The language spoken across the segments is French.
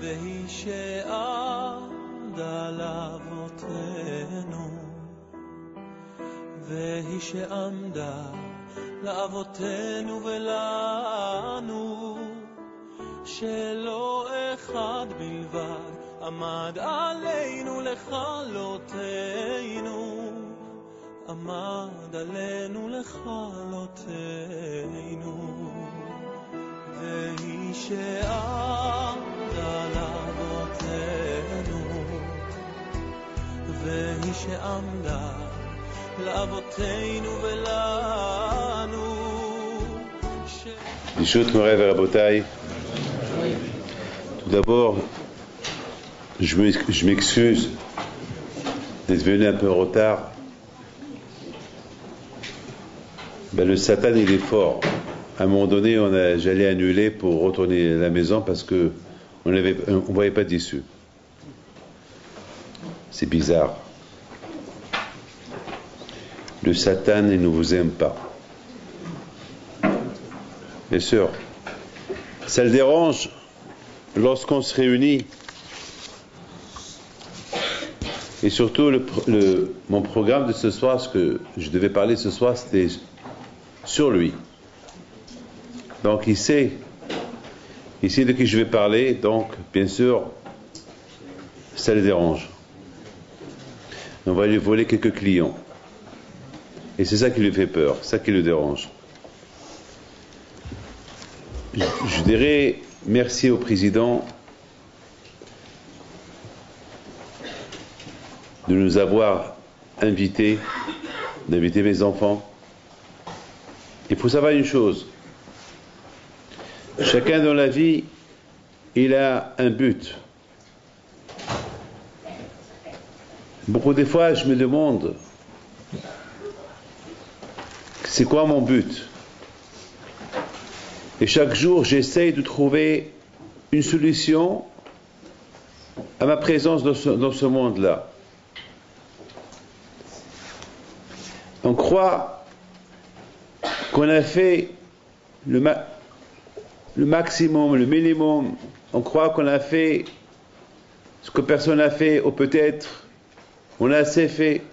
והיא שעמדה לאבותינו, והיא שעמדה לאבותינו ולנו, שלא אחד בלבד עמד עלינו לכלותנו, עמד עלינו לכלותנו. והיא שעמדה לאבותינו, והיא שעמדה לאבותינו ולנו. Bishut Moray Rabotai. Tout d'abord, je m'excuse d'être venu un peu en retard. Le Satan il est fort. À un moment donné, j'allais annuler pour retourner à la maison parce que on voyait pas d'issue. C'est bizarre. Le Satan il ne vous aime pas. Bien sûr, ça le dérange lorsqu'on se réunit. Et surtout, mon programme de ce soir, ce que je devais parler ce soir, c'était sur lui. Donc il sait de qui je vais parler, donc bien sûr, ça le dérange. On va lui voler quelques clients. Et c'est ça qui lui fait peur, ça qui le dérange. Je dirais merci au président de nous avoir d'inviter mes enfants. Il faut savoir une chose. Chacun dans la vie, il a un but. Beaucoup de fois, je me demande, c'est quoi mon but ? Et chaque jour, j'essaye de trouver une solution à ma présence dans ce monde-là. On croit qu'on a fait le maximum, le minimum. On croit qu'on a fait ce que personne n'a fait, ou peut-être on a assez fait.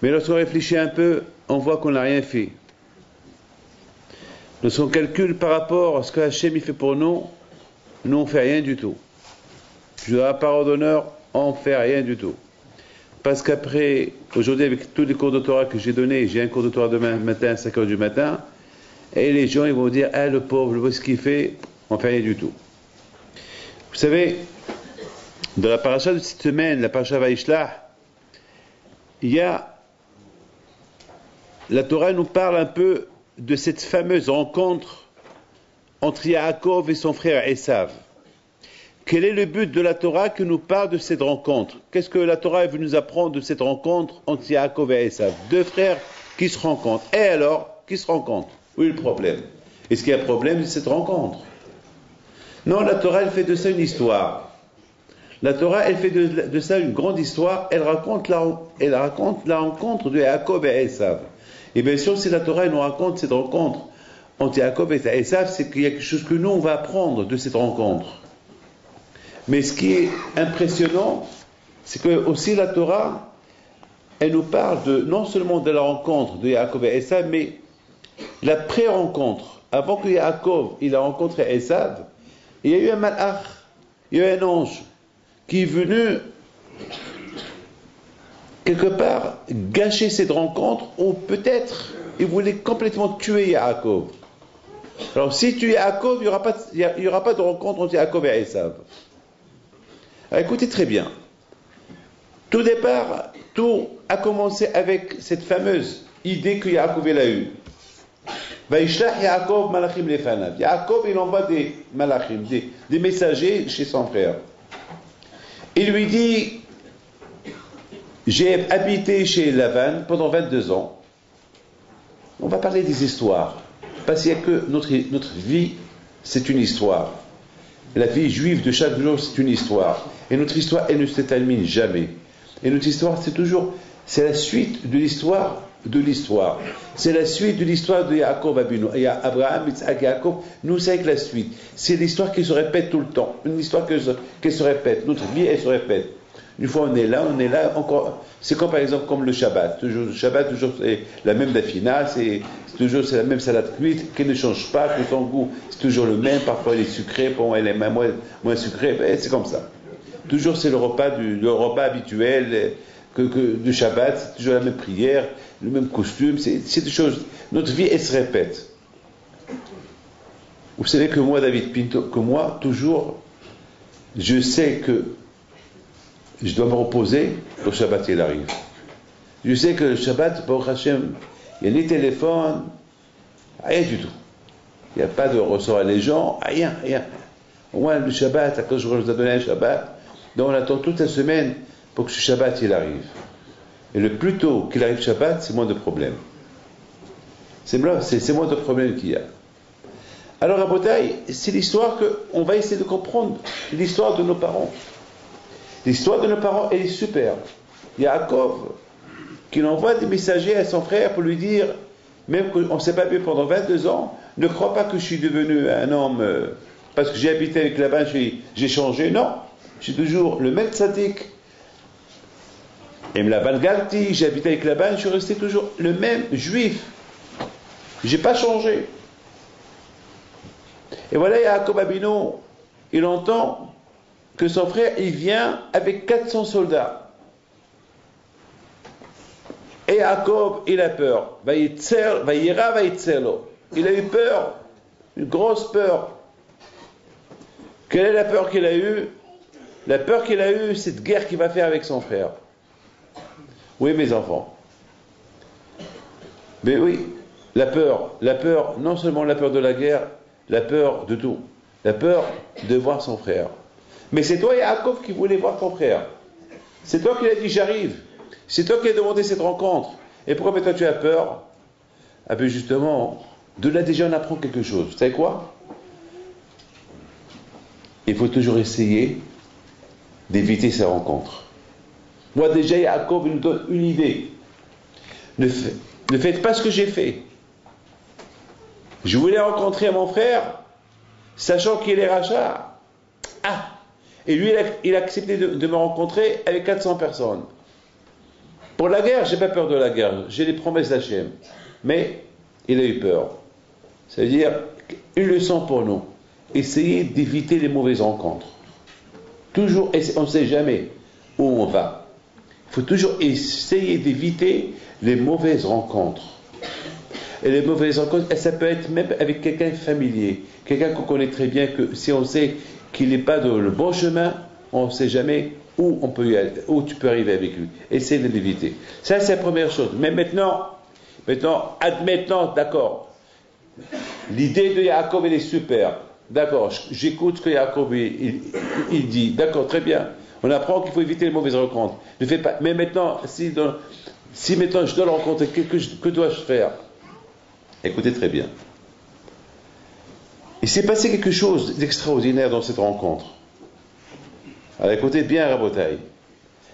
Mais lorsqu'on réfléchit un peu, on voit qu'on n'a rien fait. Lorsqu'on calcule par rapport à ce que Hachem fait pour nous, nous on ne fait rien du tout. Je dois la parole d'honneur, on ne fait rien du tout. Parce qu'après, aujourd'hui avec tous les cours de Torah que j'ai donnés, j'ai un cours de Torah demain matin à 5h du matin, et les gens ils vont dire, ah le pauvre, le ce qu'il fait, on ne fait rien du tout. Vous savez, dans la paracha de cette semaine, la paracha Vaishlach, il y a, la Torah nous parle un peu de cette fameuse rencontre entre Yaakov et son frère Esav. Quel est le but de la Torah qui nous parle de cette rencontre? Qu'est-ce que la Torah veut nous apprendre de cette rencontre entre Yaakov et Esav? Deux frères qui se rencontrent. Et alors, qui se rencontrent? Où est le problème? Est-ce qu'il y a un problème de cette rencontre? Non, la Torah, elle fait de ça une histoire. La Torah, elle fait de ça une grande histoire. Elle raconte la rencontre de Yaakov et Esav. Et bien sûr, si la Torah nous raconte cette rencontre entre Yaakov et Esav, c'est qu'il y a quelque chose que nous, on va apprendre de cette rencontre. Mais ce qui est impressionnant, c'est que aussi la Torah, elle nous parle non seulement de la rencontre de Yaakov et Esav, mais la pré-rencontre. Avant que Yaakov il a rencontré Esav, il y a eu un malach, il y a eu un ange qui est venu quelque part gâcher cette rencontre, ou peut-être il voulait complètement tuer Yaakov. Alors si tu es Yaakov, il n'y aura pas de rencontre entre Yaakov et Esav. Alors écoutez très bien. Tout départ, tout a commencé avec cette fameuse idée que Yaakov a eue. Vaishlach Yaakov malachim lefanav. Yaakov il envoie des malachim, des messagers chez son frère. Il lui dit, j'ai habité chez Lavan pendant 22 ans. On va parler des histoires. Parce qu'il n'y a que notre vie, c'est une histoire. La vie juive de chaque jour, c'est une histoire. Et notre histoire, elle ne se termine jamais. Et notre histoire, c'est la suite de l'histoire de l'histoire. C'est la suite de l'histoire de Yaakov Abinu. Il y a Abraham, Yitzhak, Yaakov. Nous, c'est avec la suite. C'est l'histoire qui se répète tout le temps. Une histoire qui se répète. Notre vie, elle se répète. Une fois on est là, encore. C'est comme par exemple comme le Shabbat. Toujours, le Shabbat, toujours c'est la même dafina, c'est la même salade cuite qui ne change pas, que son goût c'est toujours le même. Parfois elle est sucrée, parfois elle est moins sucrée. C'est comme ça. Toujours c'est le repas habituel du Shabbat. C'est toujours la même prière, le même costume. C'est des choses. Notre vie elle se répète. Vous savez que moi, David Pinto, toujours, je sais que je dois me reposer, le Shabbat il arrive. Je sais que le Shabbat, Baruch Hashem, il y a ni téléphone, rien du tout. Il n'y a pas de ressort à les gens, rien. Au moins le Shabbat, quand je vous ai donné un Shabbat, donc on attend toute la semaine pour que ce Shabbat il arrive. Et le plus tôt qu'il arrive Shabbat, c'est moins de problèmes. C'est moins de problèmes qu'il y a. Alors à Botaï, c'est l'histoire qu'on va essayer de comprendre, l'histoire de nos parents. L'histoire de nos parents, elle est super. Yaakov, qu'il envoie des messagers à son frère pour lui dire, même qu'on ne s'est pas vu pendant 22 ans, ne crois pas que je suis devenu un homme, parce que j'ai habité avec Laban, j'ai changé. Non, je suis toujours le même tzaddik. Et Laban Galti, j'ai habité avec Laban, je suis resté toujours le même juif. Je n'ai pas changé. Et voilà, Yaakov Abinu, il entend que son frère, il vient avec 400 soldats. Et Yaakov, il a peur. Il a eu peur, une grosse peur. Quelle est la peur qu'il a eue? La peur qu'il a eue, c'est cette guerre qu'il va faire avec son frère. Oui, mes enfants. Mais oui, la peur, non seulement la peur de la guerre, la peur de tout. La peur de voir son frère. Mais c'est toi, Yaakov, qui voulais voir ton frère. C'est toi qui l'as dit, j'arrive. C'est toi qui as demandé cette rencontre. Et pourquoi toi tu as peur? Ah ben justement, de là déjà on apprend quelque chose. Vous savez quoi? Il faut toujours essayer d'éviter ces rencontres. Moi déjà, Yaakov, il nous donne une idée. Ne faites pas ce que j'ai fait. Je voulais rencontrer mon frère, sachant qu'il est rachat. Ah! Et lui, il a accepté de me rencontrer avec 400 personnes. Pour la guerre, j'ai pas peur de la guerre. J'ai les promesses d'Hachem. Mais il a eu peur. C'est-à-dire, une leçon pour nous. Essayez d'éviter les mauvaises rencontres. Toujours, on ne sait jamais où on va. Il faut toujours essayer d'éviter les mauvaises rencontres. Et les mauvaises rencontres, ça peut être même avec quelqu'un de familier. Quelqu'un qu'on connaît très bien, que si on sait qu'il n'est pas dans le bon chemin, on ne sait jamais où on peut y aller, où tu peux arriver avec lui. Essaye de l'éviter. Ça, c'est la première chose. Mais maintenant, admettons, d'accord, l'idée de Yaakov, elle est super. D'accord, j'écoute ce que Yaakov il dit. D'accord, très bien. On apprend qu'il faut éviter les mauvaises rencontres. Ne fais pas. Mais maintenant, si maintenant je dois le rencontrer, que dois-je faire? Écoutez très bien. Il s'est passé quelque chose d'extraordinaire dans cette rencontre. Alors écoutez bien, Rabotaï.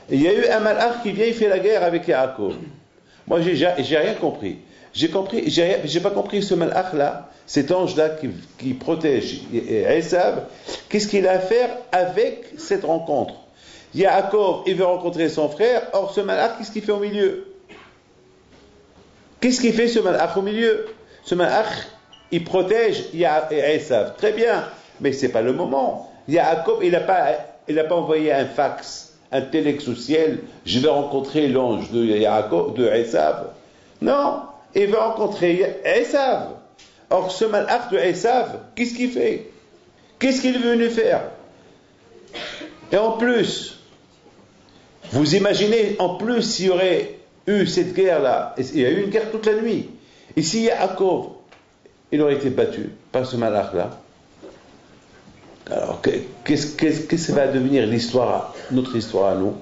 Il y a eu un malach qui vient, il fait la guerre avec Yaakov. Moi, j'ai rien compris. J'ai pas compris ce malach là, cet ange là qui protège Esav. Qu'est-ce qu'il a à faire avec cette rencontre? Yaakov, il veut rencontrer son frère. Or, ce malach, qu'est-ce qu'il fait au milieu? Qu'est-ce qu'il fait ce malach au milieu? Ce malach, il protège Esav. Très bien, mais c'est pas le moment. Yaakov, il n'a pas envoyé un fax, un téléx au ciel. Je vais rencontrer l'ange de Yaakov, de Esav. Non, il veut rencontrer Esav. Or, ce malach de Esav, qu'est-ce qu'il fait? Qu'est-ce qu'il est venu faire? Et en plus, vous imaginez, en plus, s'il y aurait eu cette guerre-là, il y a eu une guerre toute la nuit. Et si Yaakov, il aurait été battu par ce malach-là, alors qu'est-ce que va devenir notre histoire à nous?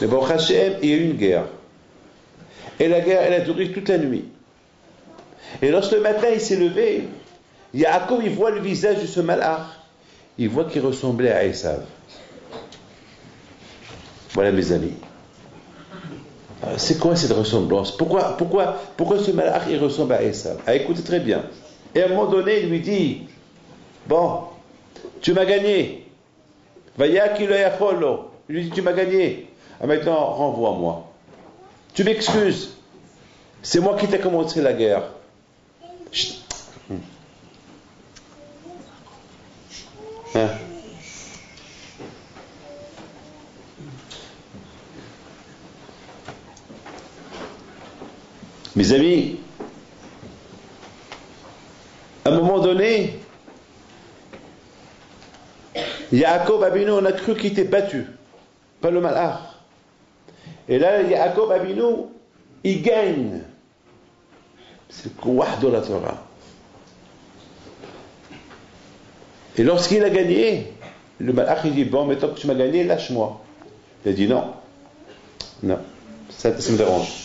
Mais bon, Hachem, il y a eu une guerre. Et la guerre, elle a duré toute la nuit. Et lorsque le matin, il s'est levé, Yaakov, il voit le visage de ce malach. Il voit qu'il ressemblait à Esav. Voilà, mes amis. C'est quoi cette ressemblance? Pourquoi ce malach il ressemble à Esav? Ah, écoutez très bien. Et à un moment donné, il lui dit, bon, tu m'as gagné. Il lui dit, tu m'as gagné. Ah, maintenant, renvoie-moi. Tu m'excuses. C'est moi qui t'ai commencé la guerre. Chut. Hein? Mes amis, à un moment donné, Yaakov Abinu, on a cru qu'il était battu, pas le malach. Et là, Yaakov Abinu, il gagne. C'est le kouah de la Torah. Et lorsqu'il a gagné, le malach il dit, bon, maintenant que tu m'as gagné, lâche-moi. Il a dit non, non, ça me dérange.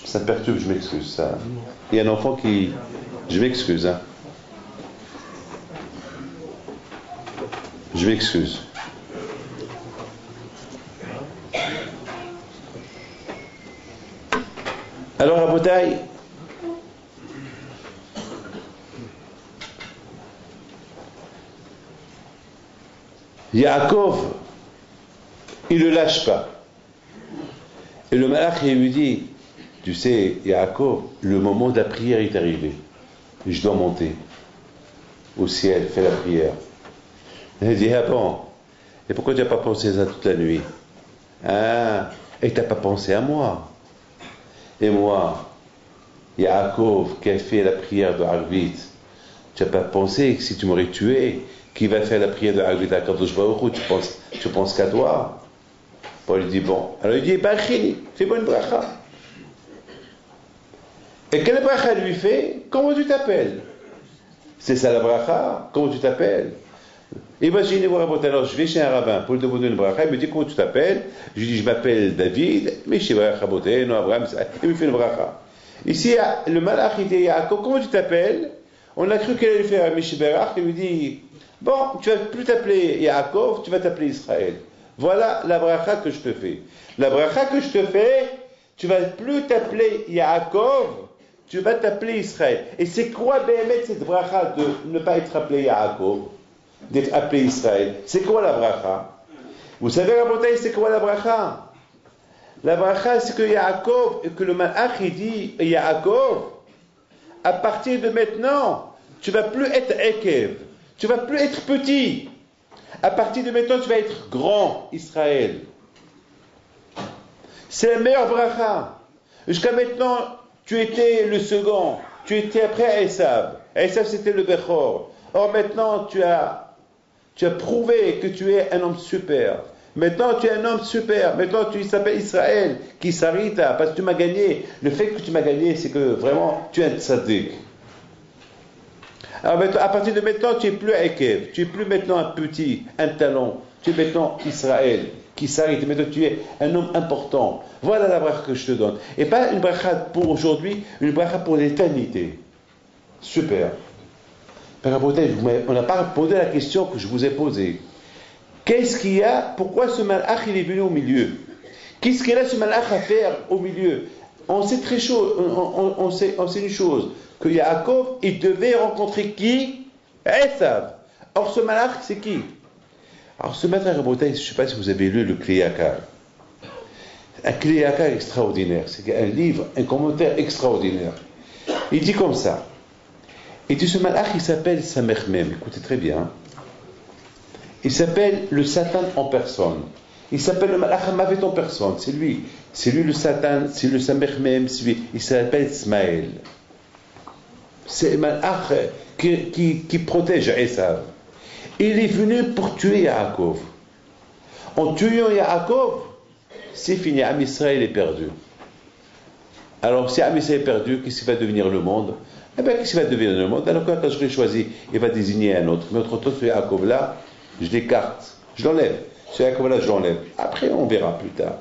Ça me perturbe, je m'excuse. Ça. Il y a un enfant qui... Je m'excuse. Hein. Je m'excuse. Alors, à Botaï, Yaakov, il ne le lâche pas. Et le malach, il lui dit, tu sais, Yaakov, le moment de la prière est arrivé. Je dois monter au ciel, faire la prière. Il dit, ah bon, et pourquoi tu n'as pas pensé à ça toute la nuit? Ah, et tu n'as pas pensé à moi. Et moi, Yaakov, qui a fait la prière de Arvit, tu n'as pas pensé que si tu m'aurais tué, qui va faire la prière de Arvit à Kadosh Baruch Hu, tu penses qu'à toi? Paul lui dit, bon. Alors il dit, Bachini, fais bonne bracha. Et quelle bracha lui fait? Comment tu t'appelles? C'est ça la bracha? Comment tu t'appelles? Imaginez-vous, alors je vais chez un rabbin pour lui demander une bracha, il me dit comment tu t'appelles? Je lui dis je m'appelle David, mais chez Raboten, Abraham, il me fait une bracha. Ici, le malach il dit Yaakov, comment tu t'appelles? On a cru qu'elle allait faire un Mishiberach, il lui dit bon, tu vas plus t'appeler Yaakov, tu vas t'appeler Israël. Voilà la bracha que je te fais. La bracha que je te fais, tu vas plus t'appeler Yaakov, tu vas t'appeler Israël. Et c'est quoi, Béhémet, cette bracha de ne pas être appelé Yaakov, d'être appelé Israël? C'est quoi la bracha? Vous savez, Rabotai, c'est quoi la bracha? La bracha, c'est que Yaakov, que le malach, il dit, Yaakov, à partir de maintenant, tu vas plus être Ekev, tu vas plus être petit. À partir de maintenant, tu vas être grand, Israël. C'est la meilleure bracha. Jusqu'à maintenant, tu étais le second, tu étais après Esav. Esav, c'était le Bechor. Or, maintenant, tu as prouvé que tu es un homme super. Maintenant, tu es un homme super. Maintenant, tu s'appelles Israël, qui s'arrita, parce que tu m'as gagné. Le fait que tu m'as gagné, c'est que vraiment, tu es un tzaddik. Alors, maintenant, à partir de maintenant, tu n'es plus Ekev. Tu n'es plus maintenant un petit, un talon. Tu es maintenant Israël, qui s'arrête. Maintenant, tu es un homme important. Voilà la bracha que je te donne. Et pas une bracha pour aujourd'hui, une bracha pour l'éternité. Super. On n'a pas posé la question que je vous ai posée. Qu'est-ce qu'il y a? Pourquoi ce malach il est venu au milieu? Qu'est-ce qu'il a ce malach à faire au milieu? On sait très chaud, on sait une chose, que Yaakov, il devait rencontrer qui? Esav. Or ce malach, c'est qui? Alors ce matin, je ne sais pas si vous avez lu le Kli Yakar. Un Kli Yakar extraordinaire. C'est un livre, un commentaire extraordinaire. Il dit comme ça. Et dit ce malach, il s'appelle Samermem. Écoutez très bien. Il s'appelle le Satan en personne. Il s'appelle le malach Mavet en personne. C'est lui le Satan, c'est le Samermem. Il s'appelle Smaël. C'est le malach qui protège Esav. Il est venu pour tuer Yaakov. En tuant Yaakov, c'est fini. Am Israël est perdu. Alors, si Am Israël est perdu, qu'est-ce qui va devenir le monde? Eh bien, qu'est-ce qui va devenir le monde? Alors, quand je l'ai choisi, il va désigner un autre. Mais autre ce Yaakov là, je l'écarte, je l'enlève. Ce Yaakov là, je l'enlève. Après, on verra plus tard.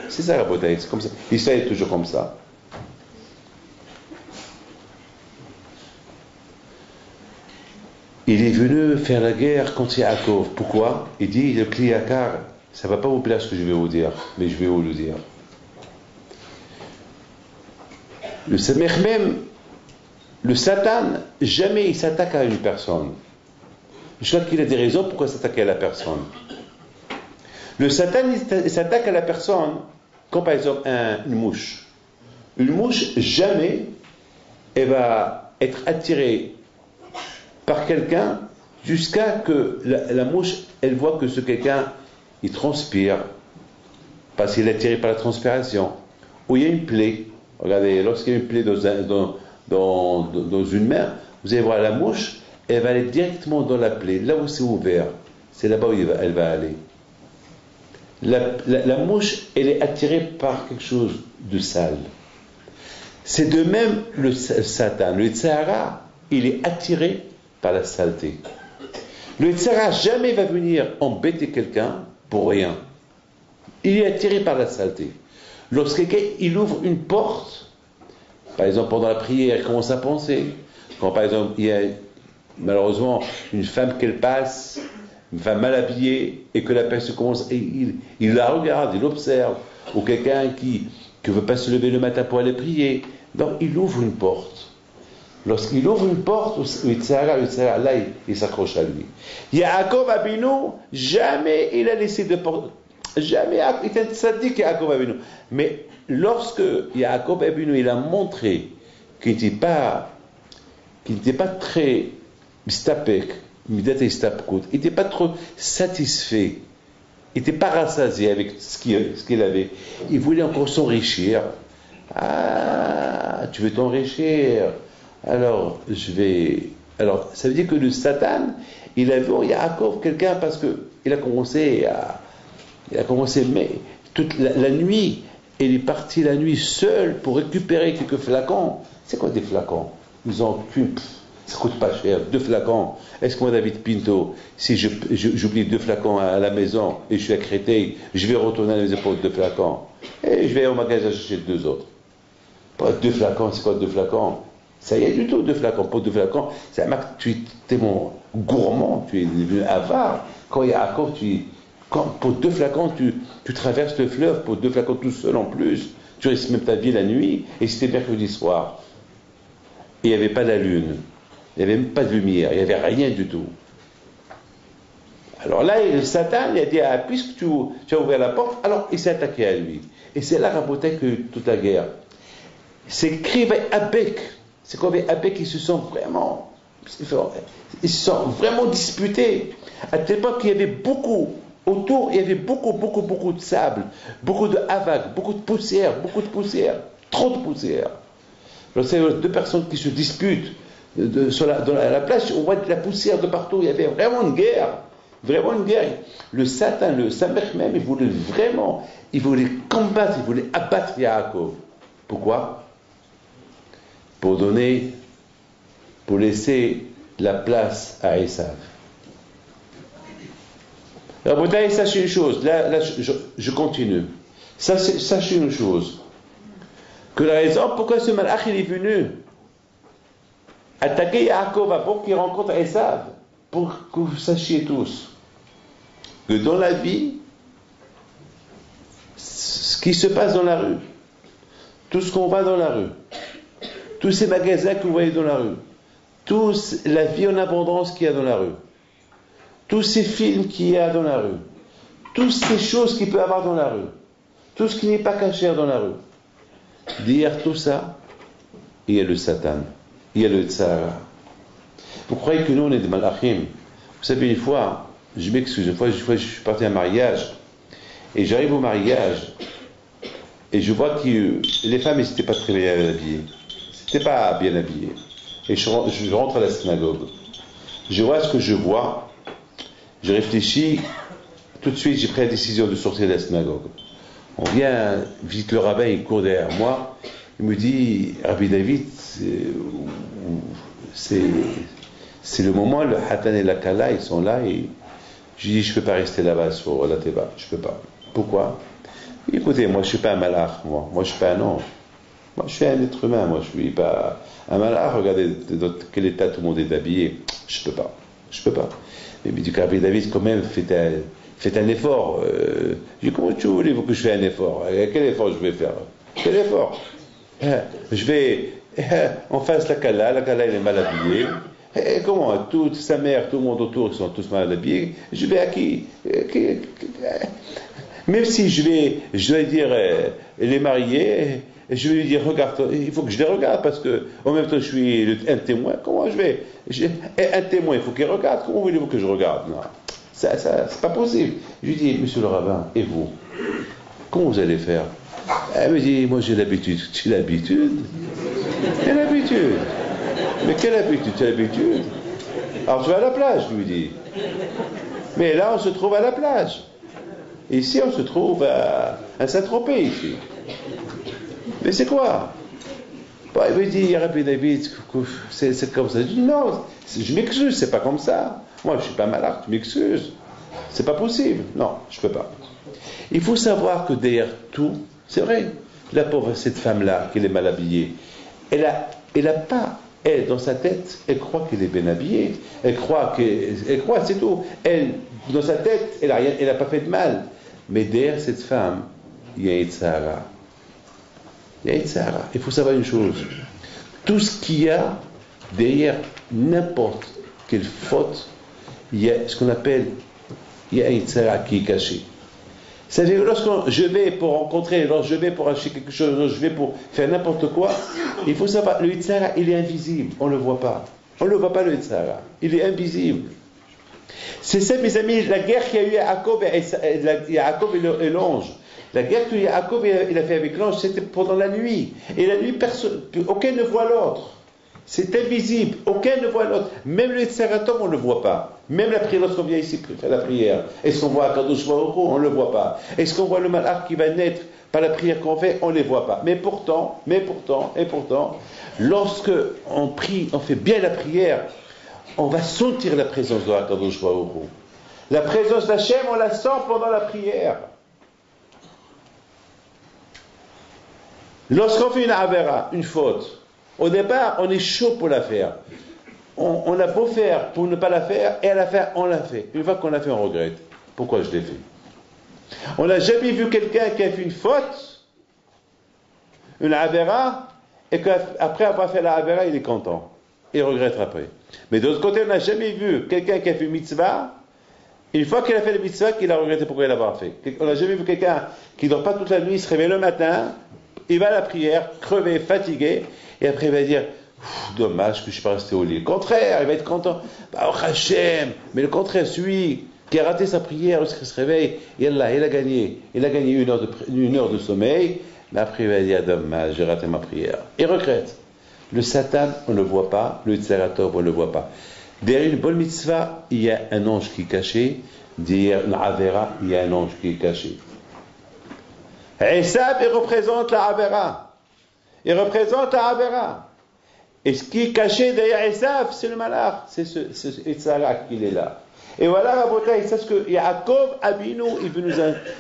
C'est ça la bataille, c'est comme ça. Israël est toujours comme ça. Il est venu faire la guerre contre Yaakov. Pourquoi? Il dit, le Kli Yakar, ça ne va pas vous plaire ce que je vais vous dire, mais je vais vous le dire. Le Samech même, le Satan, jamais il s'attaque à une personne. Je crois qu'il a des raisons pourquoi s'attaquer à la personne. Le Satan, il s'attaque à la personne, comme par exemple une mouche. Une mouche, jamais, elle va être attirée par quelqu'un jusqu'à que la mouche, elle voit que ce quelqu'un, il transpire, parce qu'il est attiré par la transpiration. Ou il y a une plaie. Regardez, lorsqu'il y a une plaie dans une main, vous allez voir la mouche, elle va aller directement dans la plaie, là où c'est ouvert. C'est là-bas où elle va aller. La mouche, elle est attirée par quelque chose de sale. C'est de même le Satan. Le Tzara, il est attiré par la saleté. Le Tzara jamais va venir embêter quelqu'un pour rien. Il est attiré par la saleté. Lorsque quelqu'un il ouvre une porte, par exemple pendant la prière, il commence à penser. Quand par exemple il y a malheureusement une femme qu'elle passe, une femme mal habillée, et que la personne commence, il la regarde, il observe, ou quelqu'un qui ne veut pas se lever le matin pour aller prier, donc il ouvre une porte. Lorsqu'il ouvre une porte, là il s'accroche à lui. Yaakov Abinu, jamais il a laissé de porte. Jamais, il était sadique Yaakov Abinu. Mais lorsque Yaakov Abinu il a montré qu'il n'était pas très mistapek, il n'était pas trop satisfait, il n'était pas rassasié avec ce qu'il avait. Il voulait encore s'enrichir. Ah, tu veux t'enrichir? Alors, ça veut dire que le Satan, il a vu en Yaakov quelqu'un parce qu'il a commencé, mais toute la nuit, il est parti la nuit seul pour récupérer quelques flacons. C'est quoi des flacons? Ils ont ça coûte pas cher, 2 flacons. Est-ce que moi, David Pinto, si j'oublie 2 flacons à la maison et je suis à Créteil, je vais retourner à la maison pour 2 flacons et je vais au magasin acheter 2 autres. Pas 2 flacons, c'est quoi 2 flacons? Ça y est du tout, 2 flacons. Pour 2 flacons, c'est un marque, tu es mon gourmand, tu es devenu avare. Quand il y a accord, pour 2 flacons, tu traverses le fleuve, pour 2 flacons tout seul en plus, tu risques même ta vie la nuit, et c'était mercredi soir. Et il n'y avait pas la lune, il n'y avait même pas de lumière, il n'y avait rien du tout. Alors là, le Satan, il a dit, puisque tu as ouvert la porte, alors il s'est attaqué à lui. Et c'est là, Rabotai, que toute la guerre. C'est Kriv et Abek. C'est quoi les Abek qui se sont vraiment disputés. À telle point qu'il y avait beaucoup, autour, il y avait beaucoup de sable, beaucoup de havak, beaucoup de poussière, trop de poussière. Alors, c'est 2 personnes qui se disputent dans la plage, on voit de la poussière de partout, il y avait vraiment une guerre. Le Satan, le Samech même, il voulait combattre, il voulait abattre Yaakov. Pourquoi? Pour laisser la place à Esav. Alors, vous sachez une chose, là je continue. Sachez une chose, que la raison pourquoi ce malach il est venu attaquer Yaakov avant qu'il rencontre Esav, pour que vous sachiez tous que dans la vie, ce qui se passe dans la rue, tout ce qu'on voit dans la rue, tous ces magasins que vous voyez dans la rue, la vie en abondance qu'il y a dans la rue, tous ces films qu'il y a dans la rue, toutes ces choses qu'il peut y avoir dans la rue, tout ce qui n'est pas caché dans la rue, derrière tout ça, il y a le Satan, il y a le Tzara. Vous croyez que nous on est des malachim? Vous savez, une fois, je m'excuse, une fois je suis parti à un mariage, et j'arrive au mariage, et je vois que les femmes n'étaient pas très bien habillées. C'était pas bien habillé. Et je rentre à la synagogue. Je vois ce que je vois. Je réfléchis. Tout de suite, j'ai pris la décision de sortir de la synagogue. On vient, visite le rabbin, il court derrière moi. Il me dit, Rabbi David, c'est le moment, le Hatan et la Kala, ils sont là. Et je dis, je ne peux pas rester là-bas sur la Teva. Je ne peux pas. Pourquoi? Écoutez, moi, je ne suis pas un malach. Moi, je ne suis pas un ange. Moi, je suis un être humain, moi, je ne suis pas un malach. Regardez dans quel état tout le monde est habillé. Je ne peux pas. Mais du coup, David, quand même, faites un effort. Je dis, comment tu voulez que je fasse un effort? Quel effort je vais faire? Quel effort? je vais en face la Kala elle est mal habillée. Et comment toute sa mère, tout le monde autour, ils sont tous mal habillés. Je vais à qui même si je vais dire, elle est mariée, je vais lui dire, regarde, il faut que je les regarde parce que, en même temps, je suis un témoin. Comment je vais un témoin, il faut qu'il regarde. Comment voulez-vous que je regarde? Non, ça, c'est pas possible. Je lui dis, monsieur le rabbin, et vous? Comment vous allez faire? Elle me dit, moi j'ai l'habitude. Tu as l'habitude? Quelle habitude? Mais quelle habitude? Tu as l'habitude? Alors tu vas à la plage, je lui dis. Mais là, on se trouve à la plage. Ici, on se trouve à Saint-Tropez, ici. Mais c'est quoi? Bah, il me dit, Rabbi David, c'est comme ça. Je dis, non, je m'excuse, c'est pas comme ça. Moi, je suis pas malade, tu m'excuses. C'est pas possible. Non, je peux pas. Il faut savoir que derrière tout, c'est vrai, la pauvre, cette femme-là, qui est mal habillée, elle a pas, elle, dans sa tête, elle croit qu'elle est bien habillée. Elle croit, c'est tout. Elle, dans sa tête, elle a pas fait de mal. Mais derrière cette femme, il y a Yitzhara. Il faut savoir une chose. Tout ce qu'il y a derrière n'importe quelle faute, il y a ce qu'on appelle, il y a Yitzhara qui est caché. C'est-à-dire, lorsque je vais pour acheter quelque chose, lorsque je vais pour faire n'importe quoi, il faut savoir, le Yitzhara, il est invisible, on ne le voit pas. On ne le voit pas, le Yitzhara. Il est invisible. C'est ça, mes amis, la guerre qu'il y a eu à Jacob et l'ange. La guerre que Jacob il a fait avec l'ange, c'était pendant la nuit. Et la nuit, aucun ne voit l'autre. C'est invisible, aucun ne voit l'autre. Même le Yitzhara, on ne le voit pas. Même la prière, lorsqu'on vient ici faire la prière, est-ce qu'on voit Kadosh Baruch Hu? On ne le voit pas. Est-ce qu'on voit le malach qui va naître par la prière qu'on fait? On ne les voit pas. Mais pourtant, lorsque on prie, on fait bien la prière, on va sentir la présence de Kadosh Baruch Hu. La présence d'Hachem, on la sent pendant la prière. Lorsqu'on fait une avera, une faute, au départ, on est chaud pour la faire. On a beau faire pour ne pas la faire, et à la fin, on l'a fait. Une fois qu'on l'a fait, on regrette. Pourquoi je l'ai fait? On n'a jamais vu quelqu'un qui a fait une faute, une avera, et qu'après avoir fait la avera, il est content. Il regrette après. Mais de l'autre côté, on n'a jamais vu quelqu'un qui a fait une mitzvah, une fois qu'il a fait la mitzvah, qu'il a regretté pourquoi il l'a fait. On n'a jamais vu quelqu'un qui ne dort pas toute la nuit, il se réveille le matin, il va à la prière, crevé, fatigué, et après il va dire, dommage que je ne suis pas resté au lit. Le contraire, il va être content. Oh Hachem, mais le contraire, celui qui a raté sa prière lorsqu'il se réveille, il a gagné. Il a gagné une heure de sommeil, mais après il va dire, dommage, j'ai raté ma prière. Il regrette. Le Satan, on ne le voit pas, le Tzarator, on ne le voit pas. Derrière une bonne mitzvah, il y a un ange qui est caché. Derrière une avera, il y a un ange qui est caché. Esav, il représente la avera. Il représente la avera. Et ce qui est caché derrière Esav, c'est le malach. C'est ce Yitzhara qui est là. Et voilà, Rabotai, c'est ce que Yaakov Abinu,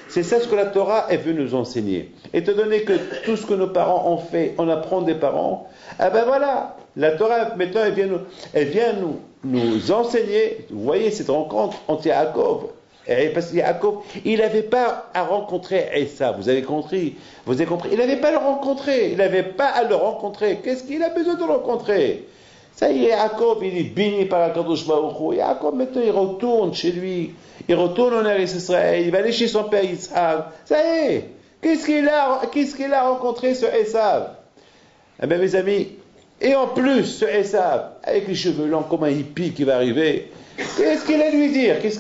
c'est ça ce que la Torah est venue nous enseigner. Étant donné que tout ce que nos parents ont fait, on apprend des parents, eh ben voilà, la Torah, maintenant, elle vient nous enseigner. Vous voyez cette rencontre entre Yaakov. Parce que Yaakov, il n'avait pas à rencontrer Esav, vous avez compris? Il n'avait pas à le rencontrer, il n'avait pas à le rencontrer. Qu'est-ce qu'il a besoin de le rencontrer? Ça y est, Yaakov, il est béni par Akadosh Baruch Hu. Yaakov, maintenant, il retourne chez lui, il retourne en Eretz Israël, il va aller chez son père Yitzhak. Ça y est, qu'est-ce qu'il a rencontré ce Esav? Eh bien, mes amis, et en plus, ce Esav, avec les cheveux longs, comme un hippie qui va arriver, qu'est-ce qu'il a à lui dire? Qu'est-ce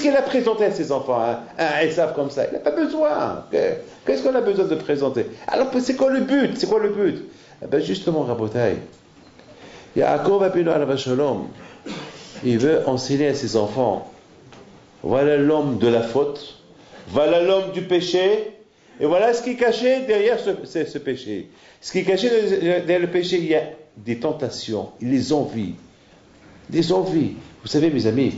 qu'il a présenté à ses enfants, un Esav comme ça? Il n'a pas besoin. Qu'est-ce qu'on a besoin de présenter? Alors, c'est quoi le but? Eh bien, justement, Rabotai, Yaakov Abinu alav shalom, il veut enseigner à ses enfants, voilà l'homme de la faute, voilà l'homme du péché, et voilà ce qui est caché derrière ce péché. Ce qui est caché derrière le péché, il y a des tentations, des envies. Vous savez, mes amis,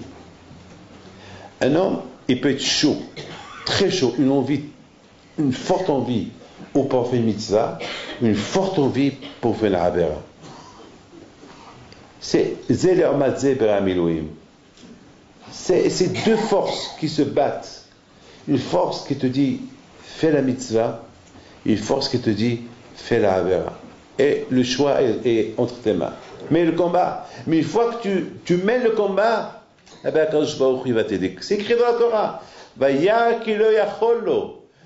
un homme, il peut être chaud, très chaud, une forte envie pour faire une mitzvah, une forte envie pour faire la avera. C'est deux forces qui se battent. Une force qui te dit, fais la mitzvah, une force qui te dit, fais la Avera. Et le choix est entre tes mains. Mais le combat, mais une fois que tu mènes le combat, eh bien, Kadosh Baruch Hu, il va t'aider. C'est écrit dans la Torah.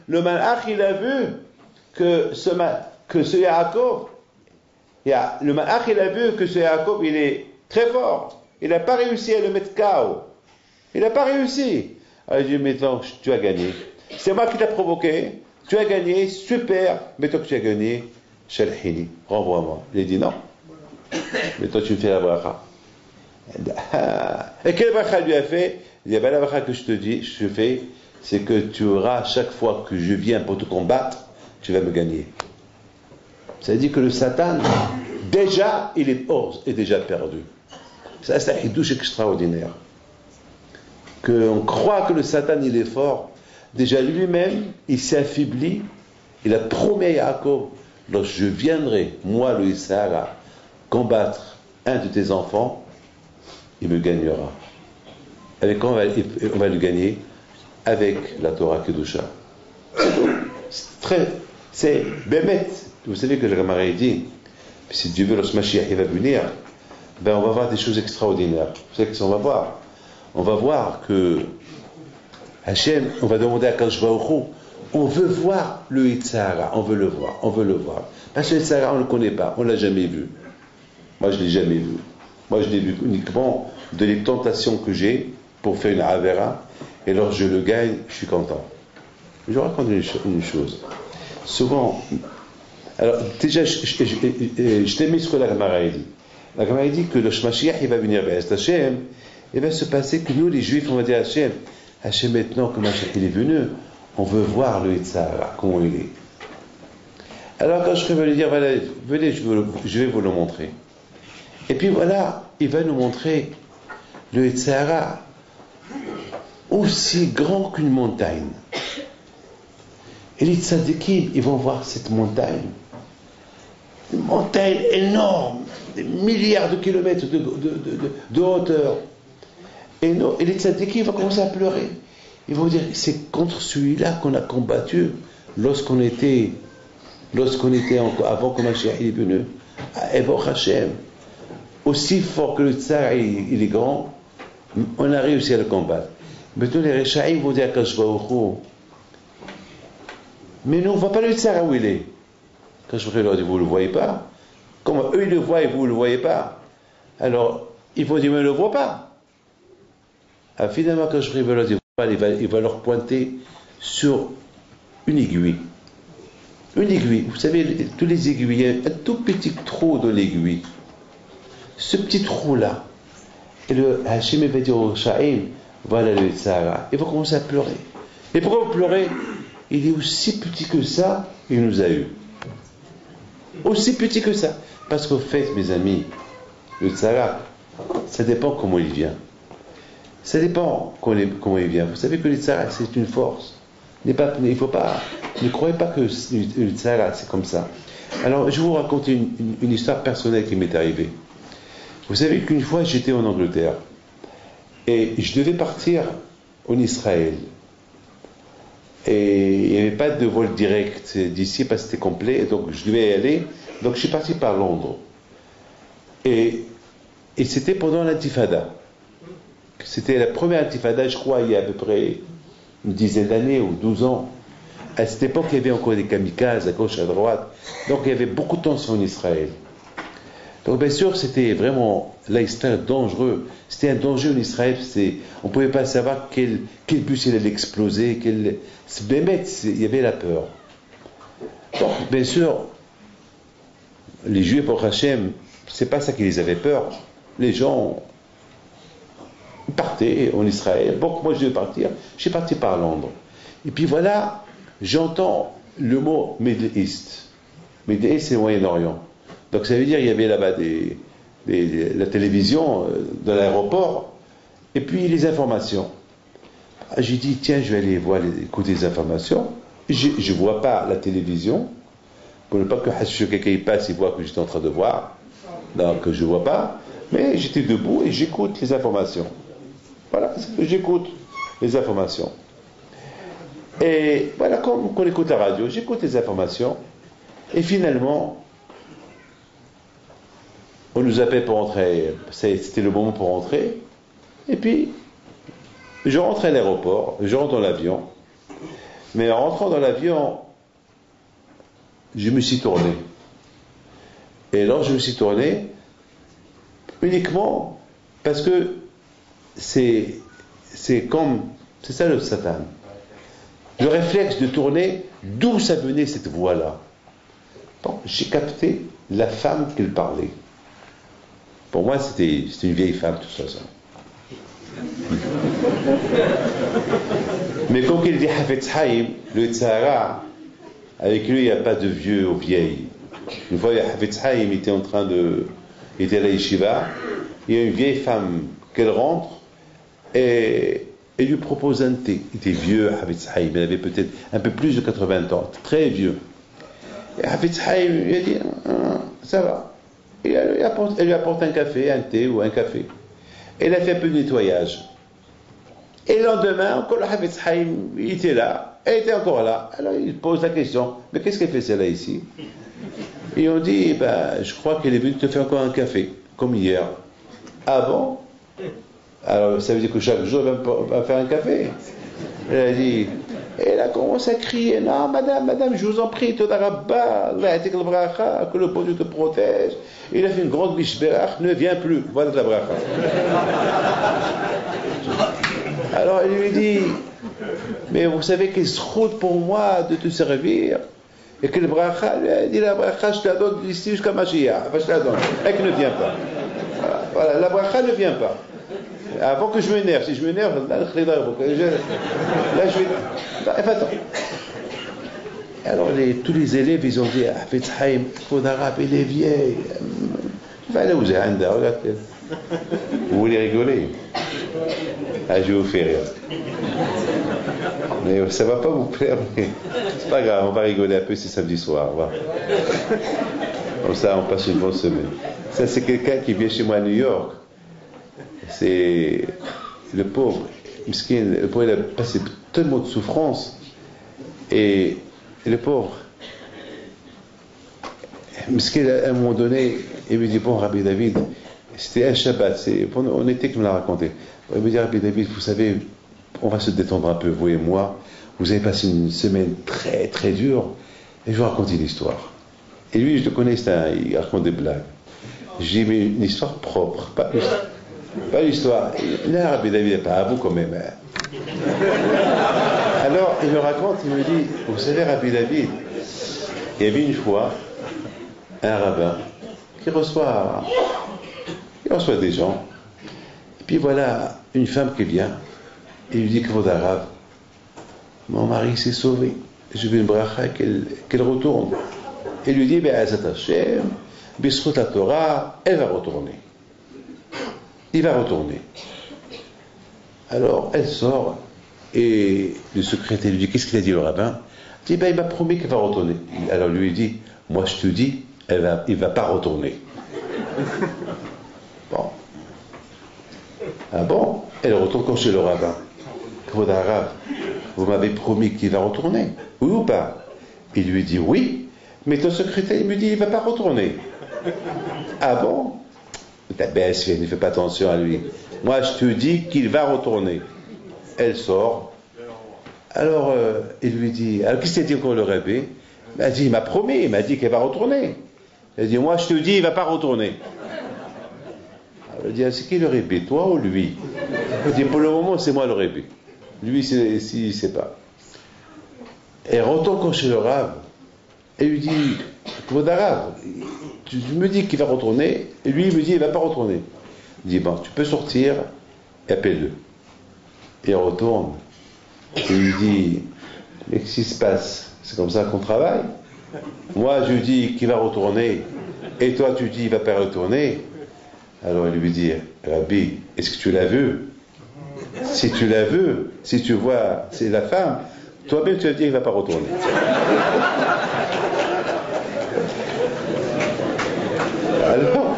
Le malach, il a vu que ce Yaakov, le malach, il a vu que ce Yaakov, il est très fort. Il n'a pas réussi à le mettre KO. Il n'a pas réussi. Alors il dit, maintenant, tu as gagné. C'est moi qui t'ai provoqué. Tu as gagné, super. Maintenant que tu as gagné, Shalhini, renvoie-moi. Il a dit non. Mais toi, tu me fais la bracha. Et quelle bracha lui a fait? Il dit, ben, la bracha que je te dis, je fais, c'est que tu auras, chaque fois que je viens pour te combattre, tu vas me gagner. Ça veut dire que le Satan, déjà, il est déjà perdu. Ça, c'est un hidouche extraordinaire. Qu'on croit que le Satan, il est fort. Déjà, lui-même, il s'est affaibli. Il a promis à Yaakov, lorsque je viendrai, moi, le Issaara, combattre un de tes enfants, il me gagnera. Avec quoi on va le gagner? Avec la Torah Kedusha. C'est Bémet. Vous savez que le Gemara dit, si Dieu veut, lorsque Mashiach va venir, ben on va voir des choses extraordinaires. Vous savez ce qu'on va voir? On va voir que Hachem, on va demander à Kadosh Baruch Hu, on veut voir le Yitzhara, on veut le voir. Parce que le Yitzhara, on ne le connaît pas, on ne l'a jamais vu. Moi, je ne l'ai jamais vu. Moi, je l'ai vu uniquement de les tentations que j'ai pour faire une Avera, et lorsque je le gagne, je suis content. Je vous raconte une chose. Souvent, alors déjà, je t'ai mis ce que la Gemara dit. La Gemara dit que le Mashiach, il va venir vers Hachem, il va se passer que nous, les Juifs, on va dire à Hachem, maintenant que Mashiach il est venu, on veut voir le Yitzhara, comment il est. Alors quand je vais lui dire, voilà, venez, je vais vous le montrer. Et puis voilà, il va nous montrer le Yitzhara aussi grand qu'une montagne. Et les tzadikim, ils vont voir cette montagne. Une montagne énorme, des milliards de kilomètres de hauteur. Et les tzadikim vont commencer à pleurer. Ils vont dire, c'est contre celui-là qu'on a combattu lorsqu'on était encore, avant que Mashiach est venu, à Evor Hashem. Aussi fort que le tsar il est grand, on a réussi à le combattre. Maintenant les Réchaïm vont dire à Kadosh Baruch Hu, mais nous on ne voit pas le tsar où il est. Kadosh Baruch Hu leur dit, vous ne le voyez pas? Comment eux ils le voient et vous ne le voyez pas? Alors ils vont dire, mais on ne le voit pas. Alors finalement Kadosh Baruch Hu leur dit, il va leur pointer sur une aiguille. Une aiguille. Vous savez, tous les aiguilles, un tout petit trou de l'aiguille. Ce petit trou-là. Et le Hachem va dire au Shaim, voilà le Yitzhara. Il va commencer à pleurer. Et pourquoi vous pleurez? Il est aussi petit que ça, il nous a eu. Aussi petit que ça. Parce qu'au fait, mes amis, le Yitzhara, ça dépend comment il vient. Ça dépend comment il vient. Vous savez que le Yitzhara, c'est une force. Ne croyez pas que le Yitzhara, c'est comme ça. Alors, je vais vous raconter une histoire personnelle qui m'est arrivée. Vous savez qu'une fois, j'étais en Angleterre et je devais partir en Israël. Et il n'y avait pas de vol direct d'ici parce que c'était complet, donc je devais y aller. Donc je suis parti par Londres. Et c'était pendant l'intifada. C'était la première intifada, je crois, il y a à peu près une dizaine d'années ou 12 ans. À cette époque, il y avait encore des kamikazes à gauche, à droite. Donc il y avait beaucoup de tension en Israël. Donc bien sûr, c'était vraiment, là, c'était dangereux. C'était un danger en Israël. On ne pouvait pas savoir quel bus il allait exploser. Il y avait la peur. Donc bien sûr, les Juifs pour Hachem, c'est pas ça qui les avait peur. Les gens partaient en Israël. Bon, moi je devais partir. Je suis parti par Londres. Et puis voilà, j'entends le mot Middle East. Middle East, c'est le Moyen-Orient. Donc ça veut dire qu'il y avait là-bas la télévision de l'aéroport et puis les informations. J'ai dit, tiens, je vais aller écouter les informations. Je ne vois pas la télévision pour ne pas que quelqu'un passe et voit que j'étais en train de voir. Donc je ne vois pas. Mais j'étais debout et j'écoute les informations. Voilà, j'écoute les informations. Et voilà, comme on écoute la radio, j'écoute les informations, et finalement, on nous appelle pour rentrer, c'était le moment pour rentrer, et puis, je rentre à l'aéroport, je rentre dans l'avion, mais en rentrant dans l'avion, je me suis tourné. Et alors, je me suis tourné uniquement parce que c'est ça le Satan. Le réflexe de tourner, d'où ça venait cette voix-là. Bon, j'ai capté la femme qu'elle parlait. Pour moi, c'était une vieille femme, tout ça. Mais quand il dit Hafetz Haïm, le Tzahara, avec lui, il n'y a pas de vieux ou vieille. Une fois, Hafetz Haïm était il était à la yeshiva, il y a une vieille femme qu'elle rentre et elle lui propose un thé. Il était vieux, Hafetz Haïm, il avait peut-être un peu plus de 80 ans, très vieux. Et Hafetz Haïm lui a dit ça va. Et elle lui apporte un café, un thé ou un café. Elle a fait un peu de nettoyage. Et le lendemain, encore le Hafetz Haïm, il était là, elle était encore là. Alors il pose la question, mais qu'est-ce qu'elle fait celle-là ici? Et on dit, je crois qu'elle est venue te faire encore un café, comme hier. Ah bon? Alors ça veut dire que chaque jour elle va faire un café. Elle a dit, elle a commencé à crier, non madame, je vous en prie, Toda Rabba, que le bon Dieu te protège. Il a fait une grande mishberach, ne viens plus, voilà de la bracha. Alors il lui dit, mais vous savez qu'il se route pour moi de te servir, et que le bracha, lui a dit, la bracha, je te la donne d'ici jusqu'à Mashiach, je te la donne, et qu'il ne vient pas. Voilà, la bracha ne vient pas. Avant que je m'énerve, si je m'énerve, là je vais... Attends. Alors tous les élèves, ils ont dit, Hafetz Haïm, Kodarab, il est vieille. Allez, vous êtes un regardez. Vous voulez rigoler? Ah, je vais vous faire rire. Mais ça ne va pas vous plaire, mais c'est pas grave, on va rigoler un peu, c'est samedi soir. Voilà. Comme ça, on passe une bonne semaine. Ça, c'est quelqu'un qui vient chez moi à New York. C'est le pauvre, Miskin, le pauvre, il a passé tellement de souffrance. Et le pauvre, Miskin, à un moment donné, il me dit, bon, Rabbi David, c'était un Shabbat, on était qui me l'a raconté. Il me dit, Rabbi David, vous savez, on va se détendre un peu, vous et moi. Vous avez passé une semaine très très dure, et je vous raconte une histoire. Et lui, je le connais, il raconte des blagues. J'ai mis une histoire propre, pas l'histoire. Là, Rabbi David n'est pas à vous quand même. Hein. Alors, il me raconte, il me dit, vous savez, Rabbi David, il y avait une fois un rabbin qui reçoit des gens. Et puis voilà, une femme qui vient, et lui dit que votre arabe, mon mari s'est sauvé. Je veux une bracha qu'elle retourne. Et lui dit, Azat Hashem, Bisrut la Torah, elle va retourner. Il va retourner. Alors, elle sort, et le secrétaire lui dit, qu'est-ce qu'il a dit le rabbin? Il dit, il m'a promis qu'elle va retourner. Alors lui dit, moi je te dis, il ne va pas retourner. Bon. Ah bon? Elle retourne quand chez le rabbin. Kavod Harav, vous m'avez promis qu'il va retourner, oui ou pas? Il lui dit oui, mais ton secrétaire il me dit il ne va pas retourner. Ah bon? Ta baisse, ne fais pas attention à lui. Moi je te dis qu'il va retourner. Elle sort. Alors il lui dit, alors qu'est-ce qu'il a dit encore le rabbin? Il m'a promis, il m'a dit qu'il va retourner. Il dit moi je te dis il ne va pas retourner. Alors il dit c'est qui le rabbin, toi ou lui? Il dit pour le moment c'est moi le rabbin. Lui, il ne sait pas. Et retourne quand chez le Rav, et lui dit, Kavod Harav, tu me dis qu'il va retourner, et lui, il me dit, il ne va pas retourner. Il dit, bon, tu peux sortir, et appelle-le. Et il retourne, et il lui dit, mais qu'est-ce qui se passe? C'est comme ça qu'on travaille? Moi, je lui dis qu'il va retourner, et toi, tu dis, il ne va pas retourner. Alors, il lui dit, Rabbi, est-ce que tu l'as vu? Si tu la veux, si tu vois, c'est la femme, toi-même tu vas dire qu'il ne va pas retourner. Alors,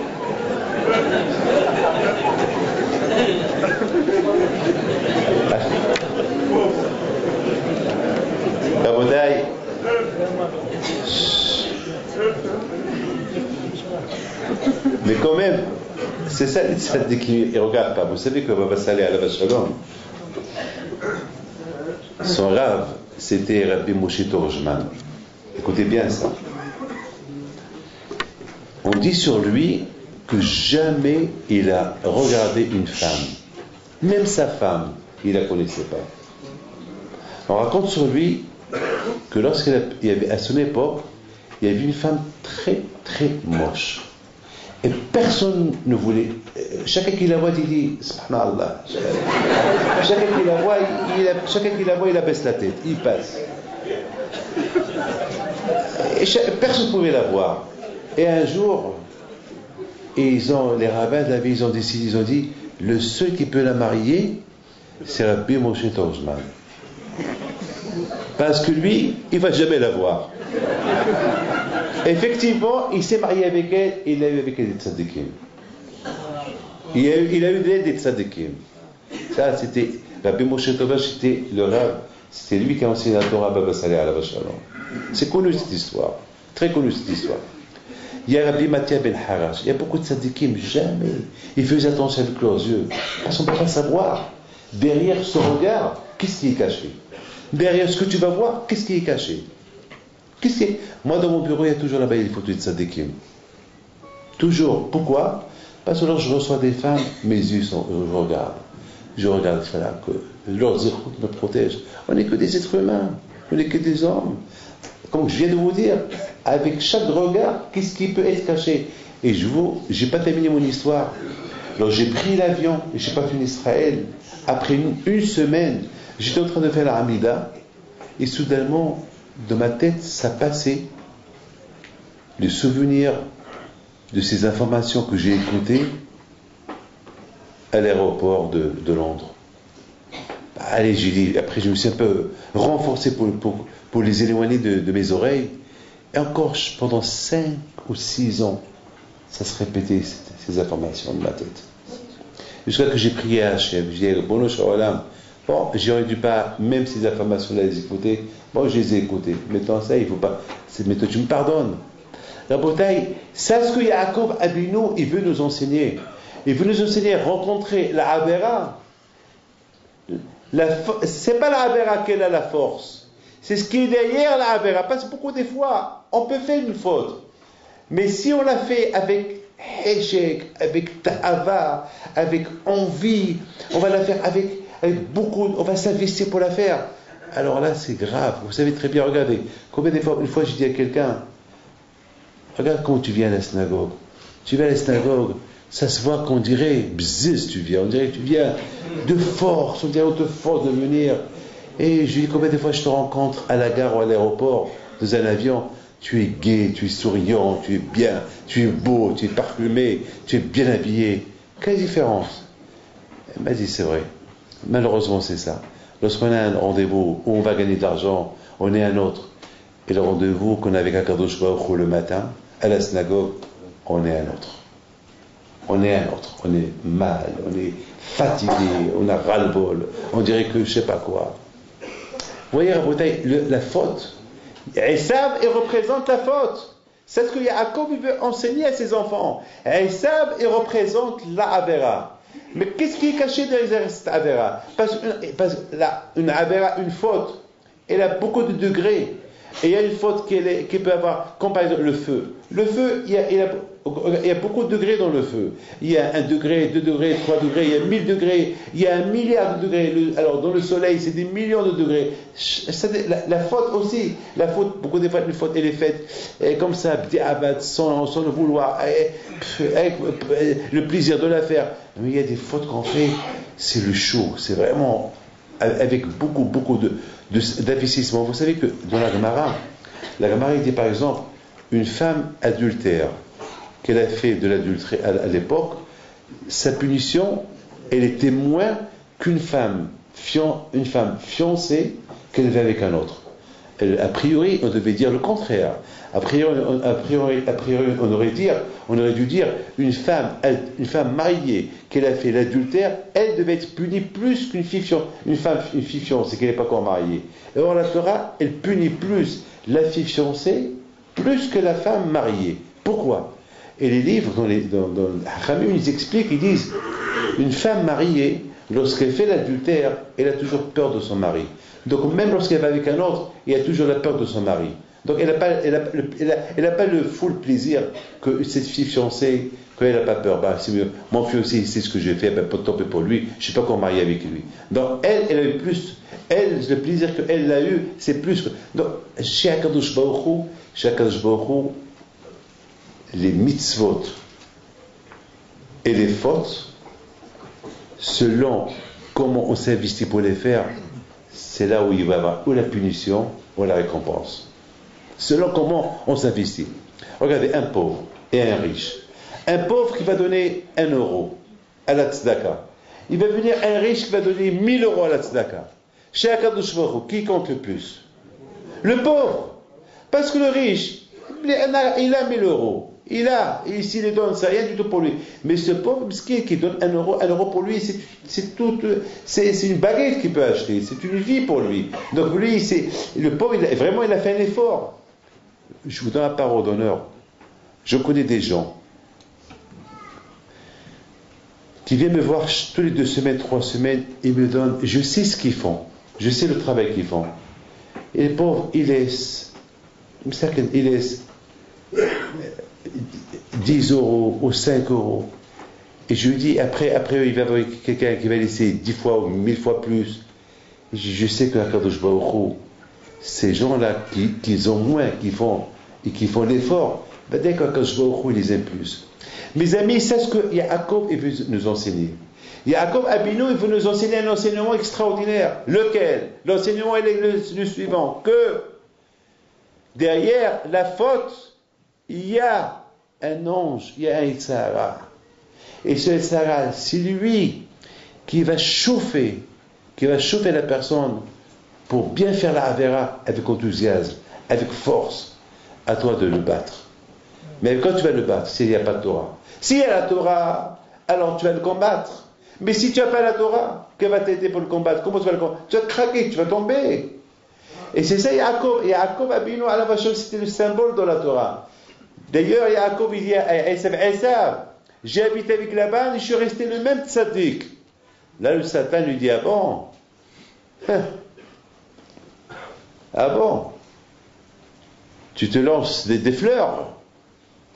C'est ça les tzadikim. Et regarde pas, vous savez que Baba Saleh Alav Shalom, son rave, c'était Rabbi Moshe Torjman. Écoutez bien ça. On dit sur lui que jamais il a regardé une femme. Même sa femme, il ne la connaissait pas. On raconte sur lui que lorsqu'il y avait, à son époque, il y avait une femme très très moche. Et personne ne voulait. Chacun qui la voit, il dit Subhanallah. Chacun qui la voit, il abaisse la tête, il passe. Et personne ne pouvait la voir. Et un jour, les rabbins de la ville, ils ont dit, le seul qui peut la marier, c'est Rabbi Moshe Torjman. Parce que lui, il ne va jamais la voir. Effectivement, il s'est marié avec elle, et il a eu avec elle des tzadikim. Il a eu des tzadikim. Ça, c'était, Rabbi Moshe Torjman, c'était le rab, c'était lui qui a enseigné la Torah à Baba Saleh Alav Shalom. C'est connu cette histoire, très connu cette histoire. Il y a Rabbi Matia Ben Harash, il y a beaucoup de tzadikim, jamais. Ils faisaient attention avec leurs yeux. Parce qu'on ne peut pas savoir. Derrière ce regard, qu'est-ce qui est caché? Derrière ce que tu vas voir, qu'est-ce qui est caché? Moi, dans mon bureau, il y a toujours là-bas des photos de tzadikim. Toujours. Pourquoi? Parce que lorsque je reçois des femmes, mes yeux sont. Je regarde, voilà, que leurs écoutes me protègent. On n'est que des êtres humains. On n'est que des hommes. Comme je viens de vous dire, avec chaque regard, qu'est-ce qui peut être caché? Et je n'ai pas terminé mon histoire. Alors j'ai pris l'avion, et je n'ai pas fini Israël. Après une semaine, j'étais en train de faire la Hamida, et soudainement, de ma tête, ça passait le souvenir de ces informations que j'ai écoutées à l'aéroport de Londres. Allez, j'ai dit, après je me suis un peu renforcé pour les éloigner de mes oreilles. Et encore, pendant 5 ou 6 ans, ça se répétait, ces informations de ma tête. Jusqu'à que j'ai prié à Hachem. J'ai dit, bon, j'aurais dû pas, même ces informations-là, les écouter. Bon, je les ai écoutées. Maintenant, ça, il ne faut pas. Maintenant, tu me pardonnes. La bataille, c'est ce que Yaakov Abinu, il veut nous enseigner. Il veut nous enseigner à rencontrer la Avera. C'est pas la Avera qu'elle a la force. C'est ce qui est derrière la Avera. Parce que beaucoup des fois, on peut faire une faute. Mais si on la fait avec échec, avec ta'ava, avec envie, on va la faire avec beaucoup, on va s'investir pour la faire. Alors là, c'est grave. Vous savez très bien, regardez. Combien de fois, une fois, j'ai dit à quelqu'un, regarde comment tu viens à la synagogue. Tu viens à la synagogue, ça se voit qu'on dirait, bzzz, tu viens. On dirait que tu viens de force, on dirait qu'on te force de venir. Et je lui dis, combien de fois je te rencontre à la gare ou à l'aéroport, dans un avion, tu es gai, tu es souriant, tu es bien, tu es beau, tu es parfumé, tu es bien habillé. Quelle différence? Elle m'a dit, c'est vrai. Malheureusement, c'est ça. Lorsqu'on a un rendez-vous où on va gagner de l'argent, on est un autre. Et le rendez-vous qu'on a avec Akadosh Baruch Hu le matin, à la synagogue, on est un autre. On est un autre. On est mal, on est fatigué, on a ras-le-bol, on dirait que je ne sais pas quoi. Vous voyez, la faute, Esav, il représente la faute. C'est ce que Yaakov veut enseigner à ses enfants. Esav, il représente la Avera. Mais qu'est-ce qui est caché derrière cette Avera? Parce que une Avera, une faute, elle a beaucoup de degrés. Et il y a une faute qui peut avoir, comme par exemple le feu. Le feu, il y a beaucoup de degrés dans le feu. Il y a 1 degré, 2 degrés, 3 degrés, il y a 1000 degrés, il y a 1 milliard de degrés. Alors dans le soleil, c'est des millions de degrés. La faute aussi, beaucoup de fois, une faute, elle est faite comme ça, sans le vouloir, avec le plaisir de la faire. Mais il y a des fautes qu'on fait, c'est le show, c'est vraiment avec beaucoup d'investissement. Vous savez que dans la Gemara dit par exemple, une femme adultère, qu'elle a fait de l'adultère à l'époque, sa punition, elle était moins qu'une femme fiancée qu'elle avait avec un autre. A priori, on devait dire le contraire. A priori, on aurait dû dire une femme mariée qu'elle a fait l'adultère, elle devait être punie plus qu'une fille fiancée qu'elle n'est pas encore mariée. Et or la Torah, elle punit plus la fille fiancée plus que la femme mariée. Pourquoi? Et les livres, dans Hachamim, ils expliquent, ils disent, une femme mariée, lorsqu'elle fait l'adultère, elle a toujours peur de son mari. Donc même lorsqu'elle va avec un autre, il y a toujours la peur de son mari. Donc elle n'a pas le full plaisir que cette fille fiancée, qu'elle n'a pas peur. Bah, c'est mieux. Mon fils aussi, c'est ce que j'ai fait, pas tant pis pour lui, je ne suis pas encore marié avec lui. Donc elle a eu plus, le plaisir qu'elle a eu, c'est plus que... Donc chez Akadosh Baruch Hu, les mitzvot et les fautes, selon comment on s'investit pour les faire, c'est là où il va y avoir ou la punition ou la récompense. Selon comment on s'investit. Regardez, un pauvre et un riche. Un pauvre qui va donner 1 euro à la tzedaka. Il va venir un riche qui va donner 1000 euros à la tzedaka. Chez Akadosh Baruch Hu, qui compte le plus? Le pauvre. Parce que le riche, il a 1000 euros. Et s'il les donne, c'est rien du tout pour lui. Mais ce pauvre qui donne 1 euro pour lui, c'est une baguette qu'il peut acheter, c'est une vie pour lui. Donc lui, le pauvre, il a fait un effort. Je vous donne la parole d'honneur. Je connais des gens qui viennent me voir tous les 2 semaines, 3 semaines, ils me donnent, je sais ce qu'ils font, je sais le travail qu'ils font. Et les pauvres, ils laissent 10 euros ou 5 euros. Et je lui dis, après il va y avoir quelqu'un qui va laisser 10 fois ou 1000 fois plus. Je sais que Akadosh Baruch Hu, ces gens-là qui ont moins, qui font l'effort, ben dès qu'Akadosh Baruch Hu, ils les aiment plus. Mes amis, c'est ce que Yaakov veut nous enseigner. Yaakov Abinu, il veut nous enseigner un enseignement extraordinaire. Lequel? L'enseignement est le suivant, que derrière la faute, il y a un ange, il y a un Yitzhara. Et ce Yitzhara, c'est lui qui va chauffer la personne pour bien faire la Avera avec enthousiasme, avec force. À toi de le battre. Mais quand tu vas le battre, s'il n'y a pas de Torah. S'il y a la Torah, alors tu vas le combattre. Mais si tu n'as pas la Torah, qu'elle va t'aider pour le combattre? Comment tu vas le combattre? Tu vas craquer, tu vas tomber. Et c'est ça Yaakov. Yaakov Abinu à la vache, c'était le symbole de la Torah. D'ailleurs, Yaakov, il dit à Esav, j'ai habité avec Laban et je suis resté le même tzaddik. Là, le Satan lui dit, ah bon? Ah bon? Tu te lances des fleurs?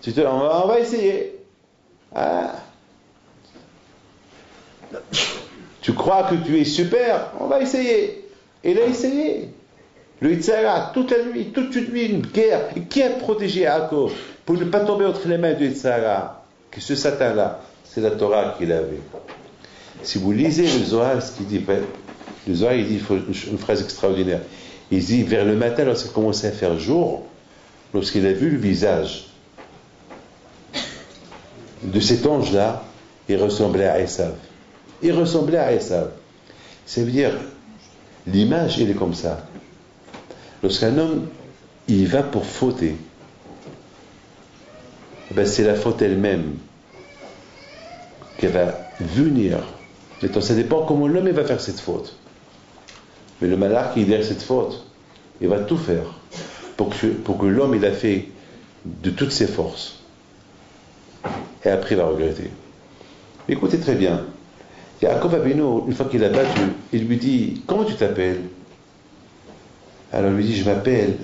On va essayer. Ah. Tu crois que tu es super? On va essayer. Et il a essayé. Le Yitzhara, toute la nuit, toute une nuit, une guerre. Et qui a protégé Yaakov pour ne pas tomber entre les mains du Yitzhara? Que ce Satan-là, c'est la Torah qu'il avait. Si vous lisez le Zohar, ce qu'il dit, le Zohar, il dit une phrase extraordinaire. Il dit, vers le matin, lorsqu'il commençait à faire jour, lorsqu'il a vu le visage de cet ange-là, il ressemblait à Esav. Il ressemblait à Esav. Ça veut dire, l'image, elle est comme ça. Lorsqu'un homme, il va pour fauter, ben c'est la faute elle-même qui va venir. Mais ça dépend comment l'homme va faire cette faute. Mais le malach qui est derrière cette faute, il va tout faire pour que l'homme il a fait de toutes ses forces. Et après il va regretter. Mais écoutez très bien. Yaakov Abinu, une fois qu'il a battu, il lui dit, comment tu t'appelles? Alors il lui dit, je m'appelle.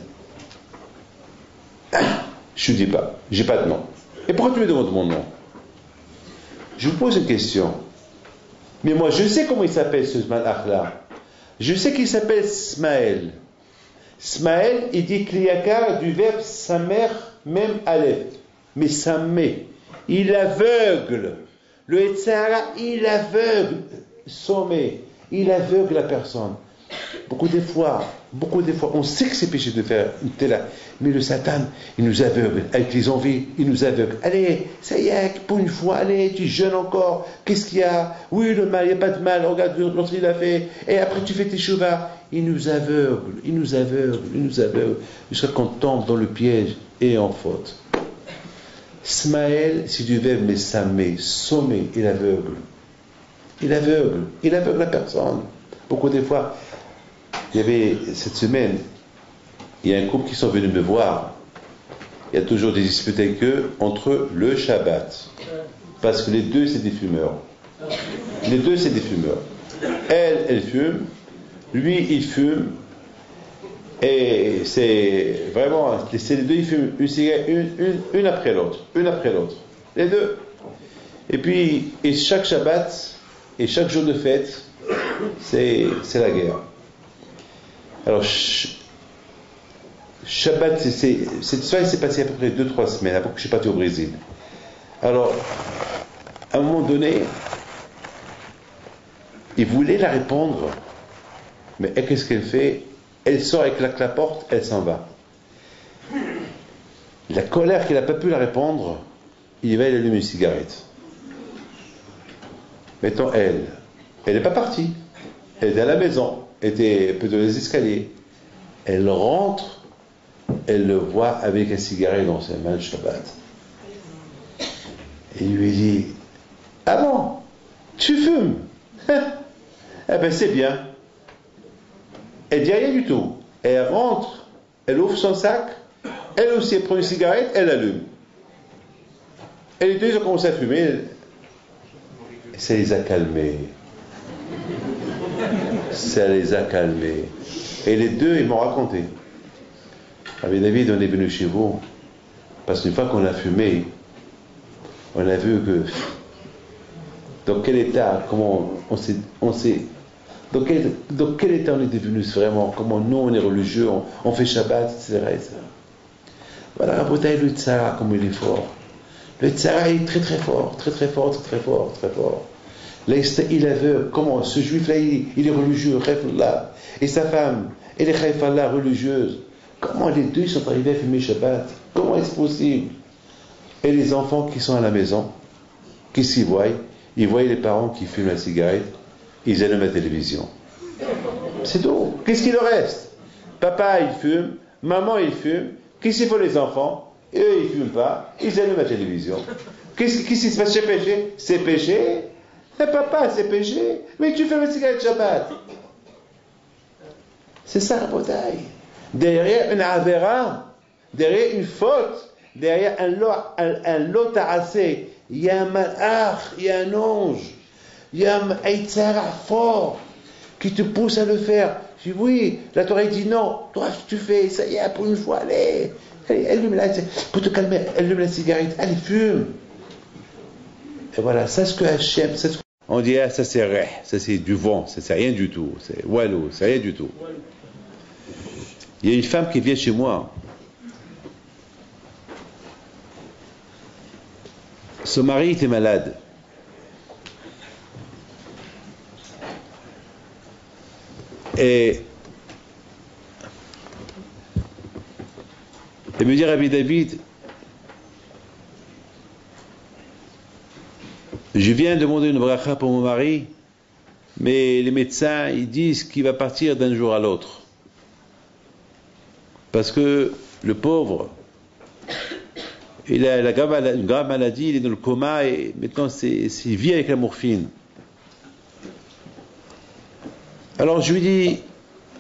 Je ne dis pas, j'ai pas de nom. Et pourquoi tu me demandes mon nom? Je vous pose une question. Mais moi je sais comment il s'appelle ce malach-là. Je sais qu'il s'appelle Smaël. Smaël, il dit kliyakar du verbe samer, même aleph. Mais samé. Il aveugle. Le Yitzhara, il aveugle. Sommet. Il aveugle la personne. Beaucoup de fois, on sait que c'est péché de faire une telle, mais le Satan, il nous aveugle. Avec les envies, il nous aveugle. Allez, ça y est, pour une fois, allez, tu es jeune encore. Qu'est-ce qu'il y a? Oui, le mal, il n'y a pas de mal. Regarde l'autre, il a fait. Et après, tu fais tes chouvas. Il nous aveugle, jusqu'à qu'on tombe dans le piège et en faute. Smaël, c'est du verbe, mais samé, sommet, il aveugle. Il aveugle la personne. Beaucoup de fois, il y avait cette semaine, il y a un couple qui sont venus me voir. il y a toujours des disputes avec eux entre le Shabbat. Parce que les deux, c'est des fumeurs. Les deux, c'est des fumeurs. Elle fume, lui, il fume. Et c'est vraiment, c'est les deux, ils fument une cigarette, une après l'autre. Les deux. Et puis, et chaque Shabbat, et chaque jour de fête, c'est la guerre. Alors, Shabbat, cette histoire s'est passée à peu près 2-3 semaines avant que je suis parti au Brésil. Alors, à un moment donné, il voulait la répondre, mais qu'est-ce qu'elle fait? Elle sort, elle claque la porte, elle s'en va. La colère qu'il n'a pas pu la répondre, il va, il allume une cigarette. Mettons, elle n'est pas partie. Elle était à la maison, elle était plutôt dans les escaliers. Elle rentre, elle le voit avec un cigarette dans ses mains, le Shabbat. Et il lui dit, ah bon, tu fumes? Eh ben c'est bien. Elle dit rien du tout. Elle rentre, elle ouvre son sac, elle aussi elle prend une cigarette, elle allume. Et les deux ils ont commencé à fumer. Et ça les a calmés. Ça les a calmés. Et les deux ils m'ont raconté. Avec David, on est venu chez vous parce qu'une fois qu'on a fumé, on a vu que dans quel état, comment on s'est dans quel état on est devenu vraiment, comment nous on est religieux, on fait Shabbat, etc. Voilà, Rabotai, le Tzara, comme il est fort. Le Tzara est très très fort, très très fort, très très fort, très fort. Là, il avait, comment, ce juif-là, il est religieux, là, et sa femme, elle est Khaïfallah, religieuse. Comment les deux sont arrivés à fumer Shabbat? Comment est-ce possible? Et les enfants qui sont à la maison, qui s'y voient, ils voient les parents qui fument la cigarette, ils allument la télévision. C'est tout. Qu'est-ce qu'il leur reste? Papa, il fume, maman, il fume, qu'est-ce qu'il faut les enfants? Eux, ils ne fument pas, ils allument la télévision. Qu'est-ce qui se passe? C'est péché? C'est péché? Mais papa, c'est péché? Mais tu fumes la cigarette Shabbat. C'est ça la bataille. Derrière une avera, derrière une faute, derrière un lot assez, il y a un malach, il y a un ange, il y a un Eitzara fort qui te pousse à le faire. Je dis oui, la Torah dit non, toi tu fais, ça y est, pour une fois, allez, allume pour te calmer, allume la cigarette, allez, fume. Et voilà, ça c'est ce que Hachem, on dit, ah, ça c'est reh, ça c'est du vent, ça c'est rien du tout, c'est walou, c'est rien du tout. Il y a une femme qui vient chez moi. Son mari était malade. Et elle me dit, Rabbi David, je viens demander une bracha pour mon mari, mais les médecins, ils disent qu'il va partir d'un jour à l'autre. Parce que le pauvre, il a une grave maladie, il est dans le coma et maintenant il vit avec la morphine. Alors je lui dis,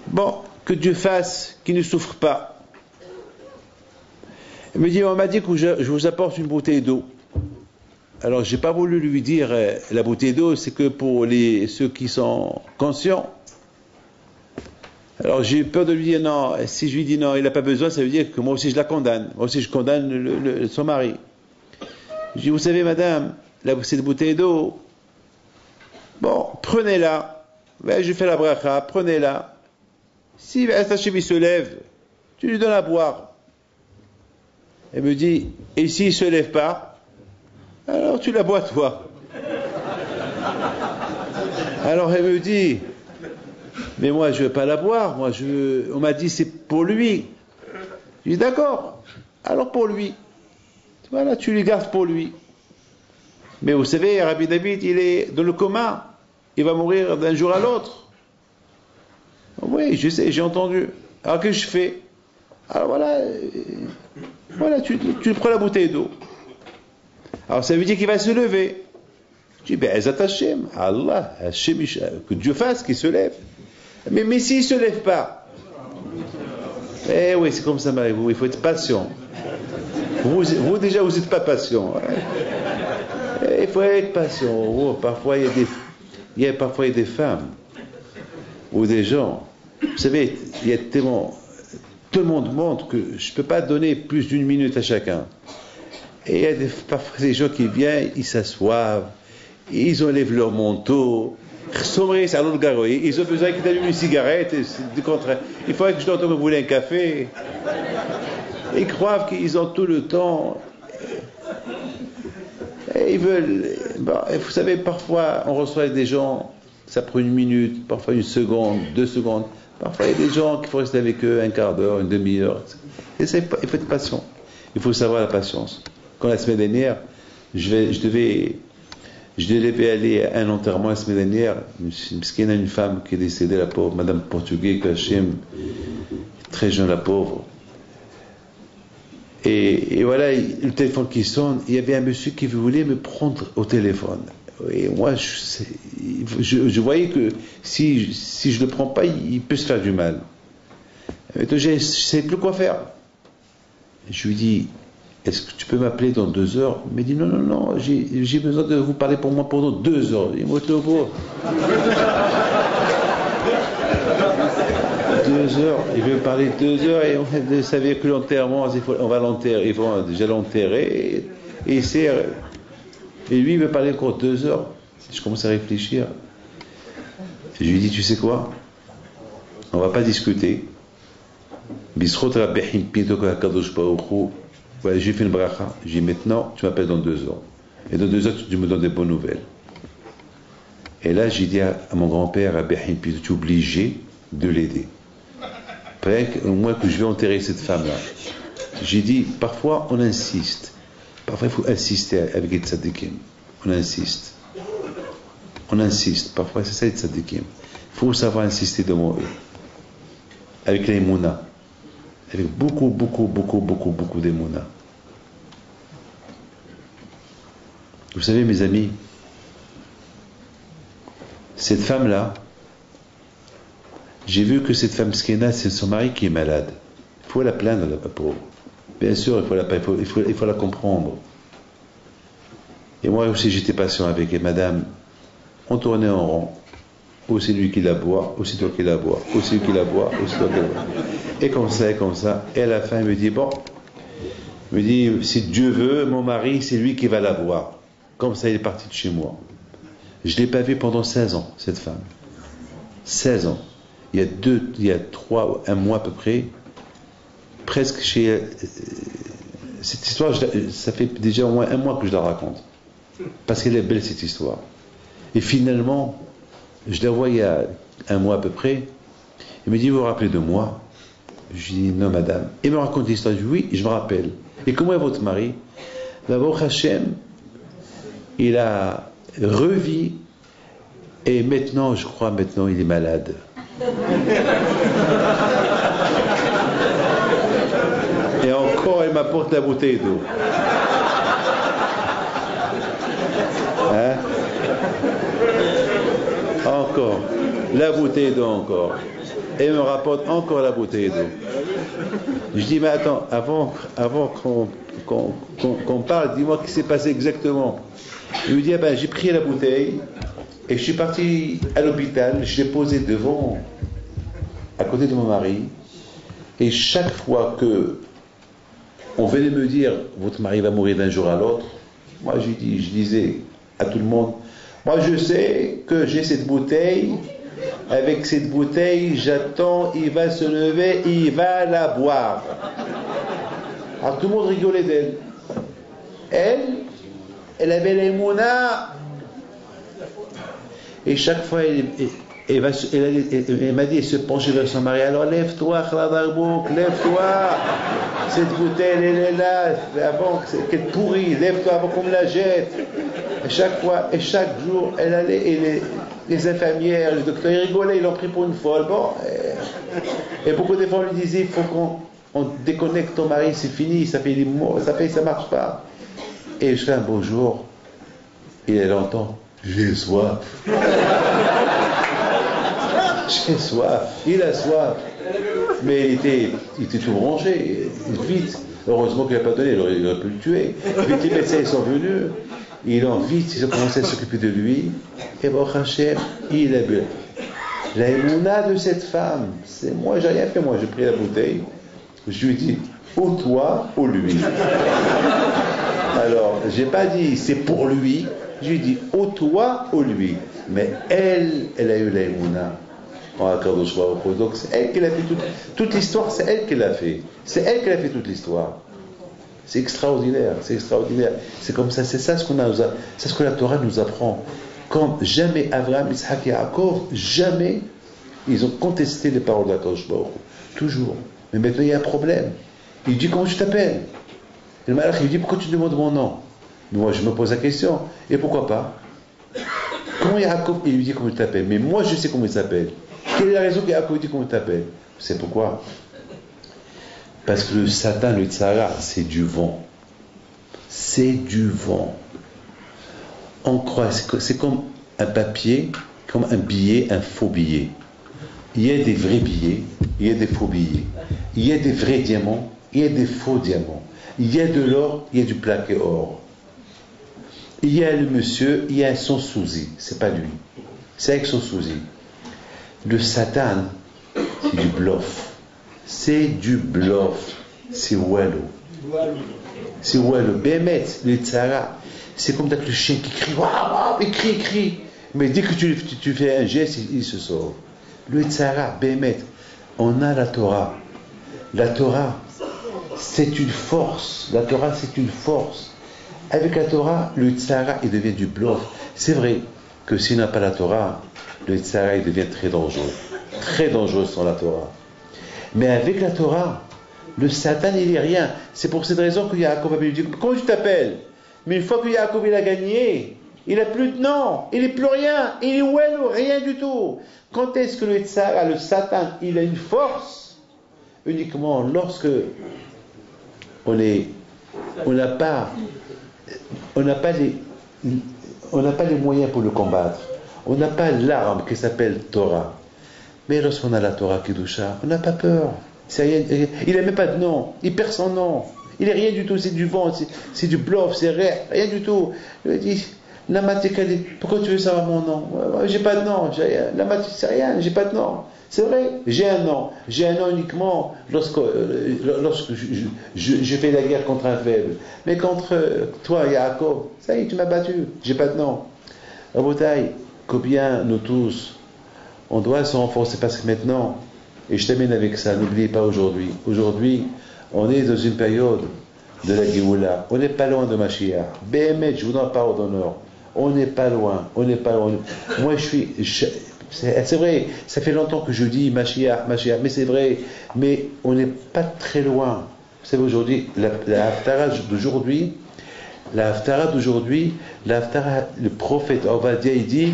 bon, que Dieu fasse qu'il ne souffre pas. Il me dit, on m'a dit que je vous apporte une bouteille d'eau. Alors j'ai pas voulu lui dire, la bouteille d'eau c'est que pour ceux qui sont conscients. Alors j'ai eu peur de lui dire non, si je lui dis non, il n'a pas besoin, ça veut dire que moi aussi je la condamne. Moi aussi je condamne son mari. Je dis, vous savez madame, cette bouteille d'eau, bon, prenez-la. Ben, je fais la bracha, prenez-la. Si Hachem il se lève, tu lui donnes à boire. Elle me dit, et s'il ne se lève pas, alors tu la bois toi. Alors elle me dit, mais moi je ne veux pas la boire, on m'a dit c'est pour lui. Je dis d'accord, alors pour lui. Voilà, tu lui gardes pour lui. Mais vous savez, Rabbi David, il est dans le coma, il va mourir d'un jour à l'autre. Oui, je sais, j'ai entendu. Alors que je fais? Alors voilà, tu prends la bouteille d'eau. Alors ça veut dire qu'il va se lever. Je dis, ben, Ezat Hashem, Allah, Hashem, que Dieu fasse qu'il se lève. Mais s'il ne se lève pas, eh oui, c'est comme ça, il faut être patient. Vous déjà, vous n'êtes pas patient. Hein. Il faut être patient. Oh, parfois, il y a des femmes ou des gens. Vous savez, il y a tellement. Tout le monde montre que je ne peux pas donner plus d'une minute à chacun. Et il y a parfois des gens qui viennent, ils s'assoient, ils enlèvent leur manteau. Ils ont besoin qu'ils allument une cigarette. Du contraire, il faudrait que je leur donne, vous voulez un café. Ils croient qu'ils ont tout le temps. Et ils veulent. Bon, vous savez, parfois, on reçoit des gens, ça prend une minute, parfois une seconde, 2 secondes. Parfois, il y a des gens qu'il faut rester avec eux un quart d'heure, une demi-heure. Il faut être patient. Il faut savoir la patience. Quand la semaine dernière, je devais aller à un enterrement la semaine dernière, parce qu'il y a une femme qui est décédée, la pauvre, Madame Portugais, Kachem, très jeune, la pauvre. Et voilà, le téléphone qui sonne, il y avait un monsieur qui voulait me prendre au téléphone. Et moi, je voyais que si je ne le prends pas, il peut se faire du mal. Et donc, je ne sais plus quoi faire. Je lui dis, est-ce que tu peux m'appeler dans 2 heures? Il m'a dit, non, j'ai besoin de vous parler pour moi pendant 2 heures. Il m'a dit, 2 heures, il veut me parler 2 heures, et on savait que l'enterrement, on va l'enterrer, ils vont déjà l'enterrer, et lui, il veut parler encore 2 heures. Je commence à réfléchir. Et je lui dis, tu sais quoi? On va pas discuter. Voilà, j'ai fait une bracha. J'ai dit, maintenant, tu m'appelles dans 2 heures. Et dans 2 heures, tu me donnes des bonnes nouvelles. Et là, j'ai dit à mon grand-père, à Behin Pito, tu es obligé de l'aider. Au moins que je vais enterrer cette femme-là. J'ai dit, parfois, on insiste. Parfois, il faut insister avec les tzadikim. On insiste. Parfois, c'est ça les tzadikim. Il faut savoir insister devant eux. Avec les mouna. Avec beaucoup d'émouna. Vous savez, mes amis, cette femme-là, j'ai vu que cette femme skena, c'est son mari qui est malade. Il faut la plaindre, la pauvre. Bien sûr, il faut la comprendre. Et moi aussi, j'étais patient avec elle. Madame, on tournait en rond. Aussi lui qui la boit, aussi toi qui la bois, aussi lui qui la boit, aussi toi qui la bois. Et comme ça. Et à la fin, il me dit, si Dieu veut, mon mari, c'est lui qui va la boire. Comme ça, il est parti de chez moi. Je ne l'ai pas vue pendant 16 ans, cette femme. 16 ans. Il y a 1 mois à peu près, presque chez... cette histoire, ça fait déjà au moins 1 mois que je la raconte. Parce qu'elle est belle, cette histoire. Et finalement, je la vois il y a 1 mois à peu près. Il me dit, vous vous rappelez de moi? Je dis, non, madame. Il me raconte l'histoire. Je dis, oui, je me rappelle. Et comment est votre mari? Baruch Hashem, il a revu. Et maintenant, je crois, il est malade. Et encore, elle m'apporte la bouteille d'eau. Hein? Encore. La bouteille d'eau encore. Et elle me rapporte encore la bouteille d'eau. Je dis, mais attends, avant qu'on parle, dis-moi ce qui s'est passé exactement. Il me dit, j'ai pris la bouteille et je suis parti à l'hôpital, je l'ai posée à côté de mon mari, et chaque fois que on venait me dire, votre mari va mourir d'un jour à l'autre, moi je disais à tout le monde, moi je sais que j'ai cette bouteille, avec cette bouteille, j'attends, il va se lever, il va la boire. Alors tout le monde rigolait d'elle. Elle avait les mounas. Et chaque fois, elle m'a dit, elle se penchait vers son mari. Alors lève-toi, Khladarbouk, lève-toi. Cette bouteille, elle est là, avant qu'elle pourrit, lève-toi avant qu'on me la jette. Et chaque fois, et chaque jour, elle allait, et les infirmières, les docteurs, ils rigolaient, ils l'ont pris pour une folle. Bon, et beaucoup de fois, on lui disait, il faut qu'on déconnecte ton mari, c'est fini, ça marche pas. Et je fais un beau jour, et elle entend, j'ai soif. J'ai soif, il a soif. Mais il était tout branché, vite. Heureusement qu'il n'a pas donné, il aurait pu le tuer. Vite, les médecins ils sont venus, ils ont commencé à s'occuper de lui, et Baruch Hashem, il a bu. La émouna de cette femme, c'est moi, j'ai rien fait, moi, j'ai pris la bouteille, je lui ai dit, ou toi, ou lui. Alors, j'ai pas dit, c'est pour lui, je lui ai dit, ou toi, ou lui. Mais elle a eu la émouna. Donc c'est elle qui l'a fait toute l'histoire, c'est elle qui l'a fait. C'est elle qui a fait toute l'histoire. C'est extraordinaire, c'est extraordinaire. C'est comme ça, c'est ça ce c'est ce que la Torah nous apprend. Quand jamais Abraham, Isaac et Yaakov, jamais ils ont contesté les paroles d'Akadosh Baruch Hu. Toujours. Mais maintenant il y a un problème. Il dit comment tu t'appelles? Et le malach il dit pourquoi tu demandes mon nom? Mais moi je me pose la question. Et pourquoi pas? Comment Yaakov il lui dit comment tu t'appelles? Mais moi je sais comment il s'appelle. Quelle est la raison que Yaakov dit comment tu t'appelles? C'est pourquoi? Parce que le Satan, le Tzara, c'est du vent. C'est du vent. On croit, c'est comme un papier, comme un billet, un faux billet. Il y a des vrais billets, il y a des faux billets. Il y a des vrais diamants, il y a des faux diamants. Il y a de l'or, il y a du plaqué or. Il y a le monsieur, il y a son souci. C'est pas lui. C'est avec son souci. Le Satan, c'est du bluff. C'est du bluff. C'est wallo. C'est wallo. Bémet, le Tzara. C'est comme le chien qui crie. Waouh, il crie. Mais dès que tu fais un geste, il se sauve. Le Tzara, Bémet. On a la Torah. La Torah, c'est une force. La Torah, c'est une force. Avec la Torah, le Tzara, il devient du bluff. C'est vrai que s'il n'a pas la Torah, le Tzara, il devient très dangereux. Très dangereux sans la Torah. Mais avec la Torah, le Satan, il n'est rien. C'est pour cette raison que Yaakov a lui dit, comment tu t'appelles? Mais une fois que Yaakov il a gagné, il n'a plus de nom, il n'est plus rien, il est ouello, rien du tout. Quand est-ce que le Tzara, le Satan, il a une force? Uniquement lorsque on n'a pas les moyens pour le combattre. On n'a pas l'arme qui s'appelle Torah. Mais lorsqu'on a la Torah Kedusha, on n'a pas peur. Il n'a même pas de nom. Il perd son nom. Il n'est rien du tout. C'est du vent, c'est du bluff, c'est rien du tout. Il lui dit, Namatikali, pourquoi tu veux savoir mon nom? J'ai pas de nom. Namatik, c'est rien, j'ai pas de nom. C'est vrai, j'ai un nom. J'ai un nom uniquement lorsque je fais la guerre contre un faible. Mais contre toi, Yaakov, ça y est, tu m'as battu. J'ai pas de nom. Rabotai, combien nous tous, on doit se renforcer parce que maintenant, et je termine avec ça, n'oubliez pas aujourd'hui. Aujourd'hui, on est dans une période de la Géoula. On n'est pas loin de Mashiach. Béhémet, je vous donne parole d'honneur. On n'est pas loin. Moi, c'est vrai, ça fait longtemps que je dis Mashiach, mais c'est vrai, mais on n'est pas très loin. Vous savez, aujourd'hui, la Haftara d'aujourd'hui, le prophète Ovadia, il dit,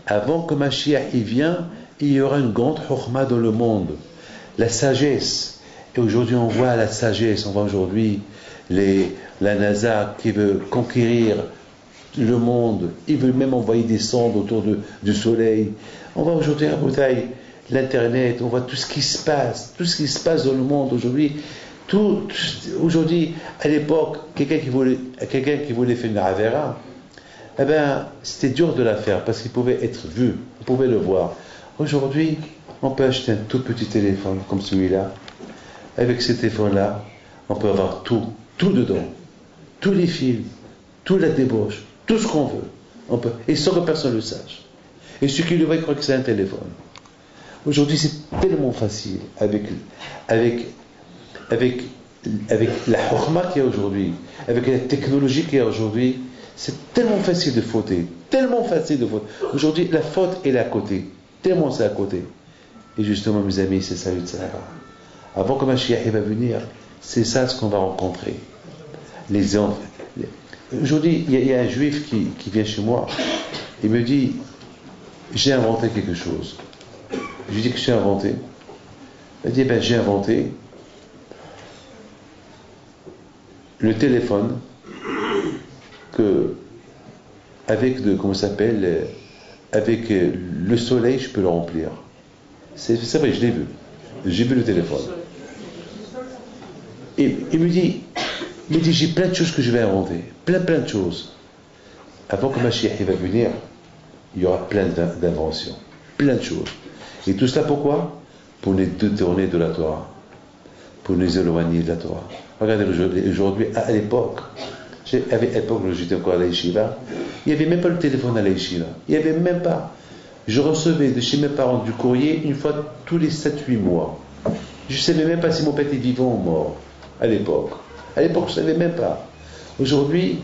avant que Mashiach il vienne, il y aura une grande chorma dans le monde, la sagesse. Et aujourd'hui, on voit la sagesse, on voit aujourd'hui la NASA qui veut conquérir le monde, il veut même envoyer des sondes autour du soleil. On voit aujourd'hui à Boutaï, l'internet, on voit tout ce qui se passe dans le monde aujourd'hui. Aujourd'hui, à l'époque, quelqu'un qui voulait faire une Avera, eh ben, c'était dur de la faire parce qu'il pouvait être vu, on pouvait le voir. Aujourd'hui, on peut acheter un tout petit téléphone comme celui-là. Avec ce téléphone-là, on peut avoir tout dedans, tous les films, toute la débauche, tout ce qu'on veut. Et sans que personne le sache. Et ceux qui le voient, ils croient que c'est un téléphone. Aujourd'hui, c'est tellement facile avec la chorma qu'il y a aujourd'hui, avec la technologie qu'il y a aujourd'hui, c'est tellement facile de fauter. Aujourd'hui, la faute est à côté. Tellement c'est à côté. Et justement, mes amis, c'est ça le Tzara. Avant que Mashiach va venir, c'est ça ce qu'on va rencontrer. Les enfants. Aujourd'hui, il y a un juif qui vient chez moi. Il me dit, j'ai inventé quelque chose. Je lui dis que j'ai inventé. Il dit, j'ai inventé le téléphone avec le soleil, je peux le remplir. C'est vrai, je l'ai vu. J'ai vu le téléphone. Et il me dit, j'ai plein de choses que je vais inventer, plein de choses. Avant que Mashiach va venir, il y aura plein d'inventions, plein de choses. Et tout cela pourquoi? Pour nous détourner de la Torah, pour nous éloigner de la Torah. Regardez aujourd'hui, à l'époque, à l'époque où j'étais encore à la yeshiva, il n'y avait même pas le téléphone à la yeshiva. Il n'y avait même pas. Je recevais de chez mes parents du courrier une fois tous les 7-8 mois. Je ne savais même pas si mon père était vivant ou mort, à l'époque. À l'époque, je ne savais même pas. Aujourd'hui,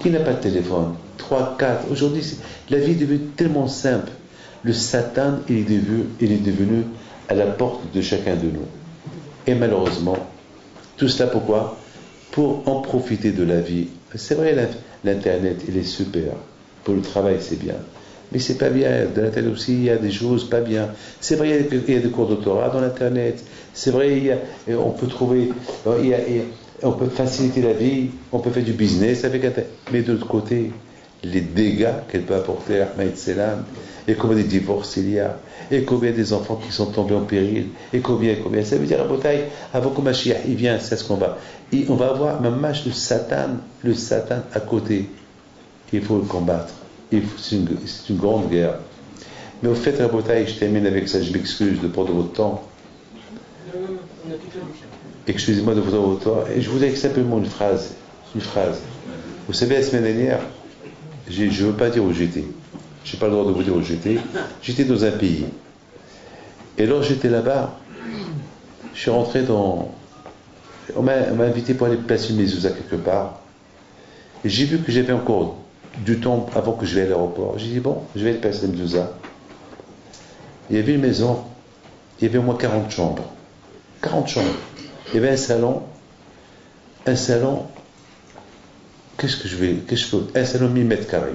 qui n'a pas de téléphone? 3, 4. Aujourd'hui, la vie est devenue tellement simple. Le Satan, il est devenu à la porte de chacun de nous. Et malheureusement, tout cela pourquoi? Pour en profiter de la vie. C'est vrai, l'Internet, il est super. Pour le travail, c'est bien. Mais c'est pas bien. Dans l'Internet aussi, il y a des choses pas bien. C'est vrai qu'il y a des cours de Torah dans l'Internet. C'est vrai, on peut trouver, on peut faciliter la vie, on peut faire du business avec Internet. Mais de l'autre côté, les dégâts qu'elle peut apporter à Ahmed Selam, et combien de divorces il y a, et combien des enfants qui sont tombés en péril, et combien. Ça veut dire, à Botaï, avant que Mashiach il vient, c'est ce qu'on va. Et on va avoir ma match le Satan à côté. Il faut le combattre. C'est une grande guerre. Mais au fait, Rabotaï, je termine avec ça, je m'excuse de prendre votre temps. Excusez-moi de prendre votre temps. Et je vous dis simplement une phrase. Vous savez, la semaine dernière, je ne veux pas dire où j'étais. Je n'ai pas le droit de vous dire où j'étais. J'étais dans un pays. Et lorsque j'étais là-bas, je suis rentré dans... On m'a invité pour aller placer mes zuzas quelque part. Et j'ai vu que j'avais encore du temps avant que je vais à l'aéroport. J'ai dit, bon, je vais aller placer mes zuzas. Il y avait une maison, il y avait au moins 40 chambres. 40 chambres. Il y avait un salon, qu'est-ce que je peux, un salon 1000 mètres carrés.